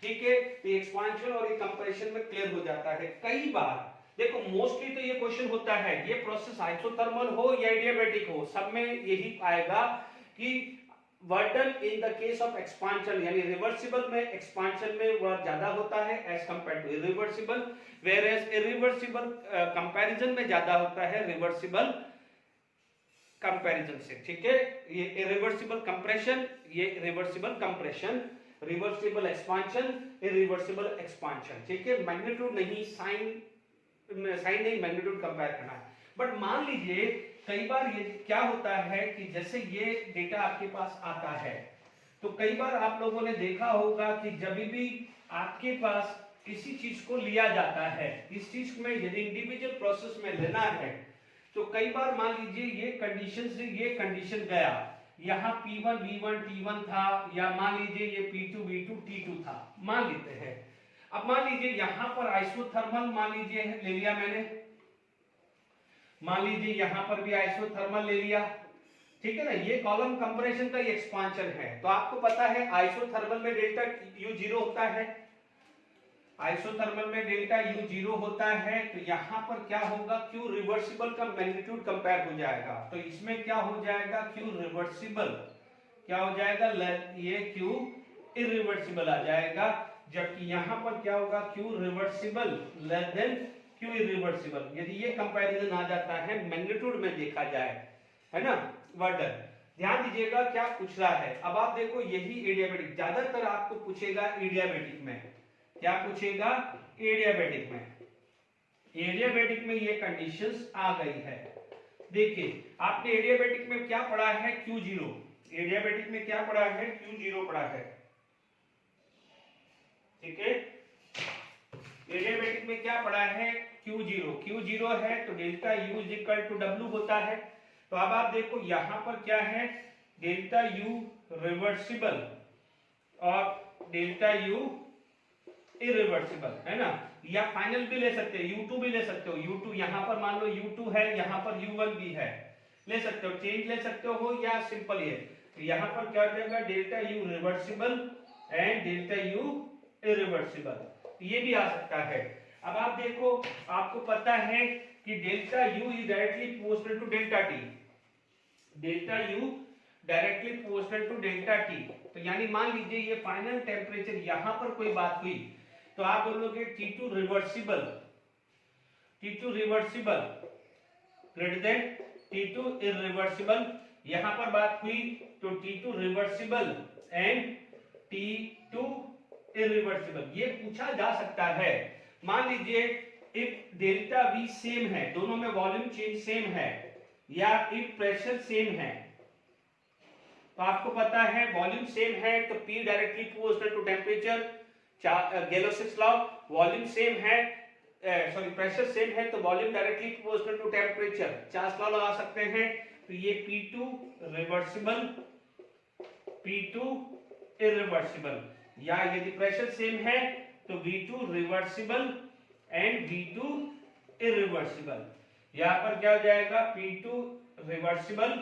ठीक है, तो एक्सपांशन और ये कंप्रेशन में क्लियर हो जाता है। कई बार देखो मोस्टली तो ये क्वेश्चन होता है, ये प्रोसेस आइसोथर्मल हो या एडियाबैटिक हो, सब में यही आएगा कि work done in the case of expansion, यानी रिवर्सिबल में एक्सपांशन में वर्क ज्यादा होता है as compare to irreversible, whereas irreversible comparison में ज्यादा होता है रिवर्सिबल कंपैरिजन से। ठीक है, ये इरिवर्सिबल कंप्रेशन, ये reversible compression, reversible expansion, irreversible expansion. ठीक है, मैग्नीट्यूड नहीं, साइन नहीं, मैग्नीट्यूड कंपेयर करना है। बट मान लीजिए कई बार ये क्या होता है कि जैसे ये डेटा आपके पास आता है, तो कई बार आप लोगों ने देखा होगा कि जब भी आपके पास किसी चीज को लिया जाता है, इस चीज में यदि इंडिविजुअल प्रोसेस में लेना है, तो कई बार मान लीजिए ये कंडीशन से ये कंडीशन गया, यहाँ P1 V1 T1 था, या मान लीजिए ये P2 V2 T2 था, मान लेते हैं। अब मान लीजिए यहाँ पर आइसोथर्मल मान लीजिए ले लिया मैंने, मान लीजिए यहाँ पर भी आइसोथर्मल ले लिया। ठीक है ना, ये कॉलम कंप्रेशन का एक्सपांशन है। तो आपको पता है आइसोथर्मल में डेल्टा U 0 होता है, आइसोथर्मल में डेल्टा U 0 होता है। तो यहाँ पर क्या होगा, Q रिवर्सिबल का मैग्नीट्यूड कंपेयर हो जाएगा, तो इसमें क्या हो जाएगा, Q रिवर्सिबल क्या हो जाएगा, ये Q इरिवर्सिबल आ जाएगा। जबकि यहाँ पर क्या होगा, Q reversible less than Q irreversible. यदि ये कंपैरिजन आ जाता है मैग्नीट्यूड में देखा जाए, है ना, वर्डन। ध्यान दीजिएगा क्या पूछ रहा है। अब आप देखो यही एडियाबैटिक, ज्यादातर आपको पूछेगा एडियाबैटिक में, क्या पूछेगा, एडियाबैटिक में। एडियाबैटिक में ये कंडीशंस आ गई है। देखिए आपने एडियाबैटिक में क्या पढ़ा है, Q0, एडियाबैटिक में क्या पढ़ा है, Q0 पढ़ा है। ठीक है, एडियाबैटिक में क्या पढ़ा है, Q0, Q0 है तो delta U is equal to W होता है। तो अब आप देखो यहाँ पर क्या है, डेल्टा U रिवर्सिबल और डेल्टा U इरिवर्सिबल, है ना, या फाइनल भी ले सकते हो, U2 भी ले सकते हो। U2 यहाँ पर मान लो U2 है, यहाँ पर U1 भी है, ले सकते हो, चेंज ले सकते हो, या सिंपल ये। तो यहाँ पर क्या हो जाएगा, delta U reversible and delta U irreversible, ये भी आ सकता है। अब आप देखो, आपको पता है कि delta U is directly proportional to delta T, delta U directly proportional to delta T. तो यानी मान लीजिए ये फाइनल टेम्परेचर, यहां पर कोई बात हुई तो आप बोलोगे T2 reversible, T2 reversible greater than T2 irreversible. यहां पर बात हुई तो T2 reversible and T2 irreversible, ये पूछा जा सकता है। मान लीजिए इफ डेल्टा V सेम है, दोनों में वॉल्यूम चेंज सेम है, या इफ प्रेशर सेम है, तो आपको पता है वॉल्यूम सेम है तो P directly proportional to temperature, Gay Lussac's law, volume same है, सॉरी प्रेशर सेम है तो volume directly proportional to temperature, Charles law लगा सकते हैं। तो ये P2 रिवर्सिबल, P2 इरिवर्सिबल, या यदि प्रेशर सेम है तो V2 reversible and V2 irreversible. यहां पर क्या हो जाएगा, P2 reversible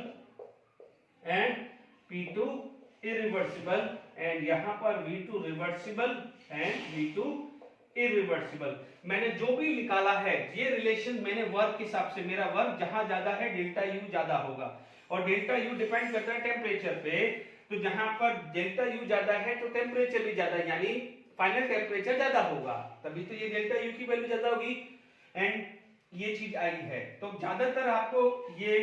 and P2 irreversible, and यहां पर V2 reversible and V2 irreversible. मैंने जो भी निकाला है ये रिलेशन मैंने वर्क के हिसाब से, मेरा वर्क जहां ज्यादा है डेल्टा यू ज्यादा होगा, और डेल्टा यू डिपेंड करता है टेम्परेचर पे। तो जहां पर डेल्टा यू ज्यादा है तो टेम्परेचर भी ज्यादा, यानी फाइनल टेम्परेचर ज्यादा होगा, तभी तो ये डेल्टा यू की वैल्यू ज्यादा होगी, एंड ये चीज आई है। तो ज्यादातर आपको ये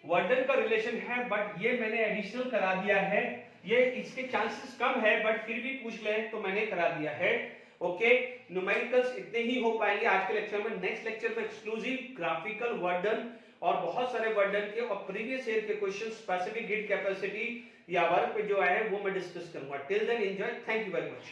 वर्डन का रिलेशन है, बट ये मैंने एडिशनल करा दिया है, ये इसके चांसेस कम है बट फिर भी पूछ ले तो मैंने करा दिया है। ओके, न्यूमेरिकल्स इतने ही हो पाएंगे आज के लेक्चर में। नेक्स्ट लेक्चर में एक्सक्लूसिव ग्राफिकल वर्डन और बहुत सारे वर्डन के और प्रीवियस ईयर के क्वेश्चन, स्पेसिफिक हीट कैपेसिटी या वर्क पे जो आए हैं वो मैं डिस्कस करूंगा। Till then enjoy, thank you very much.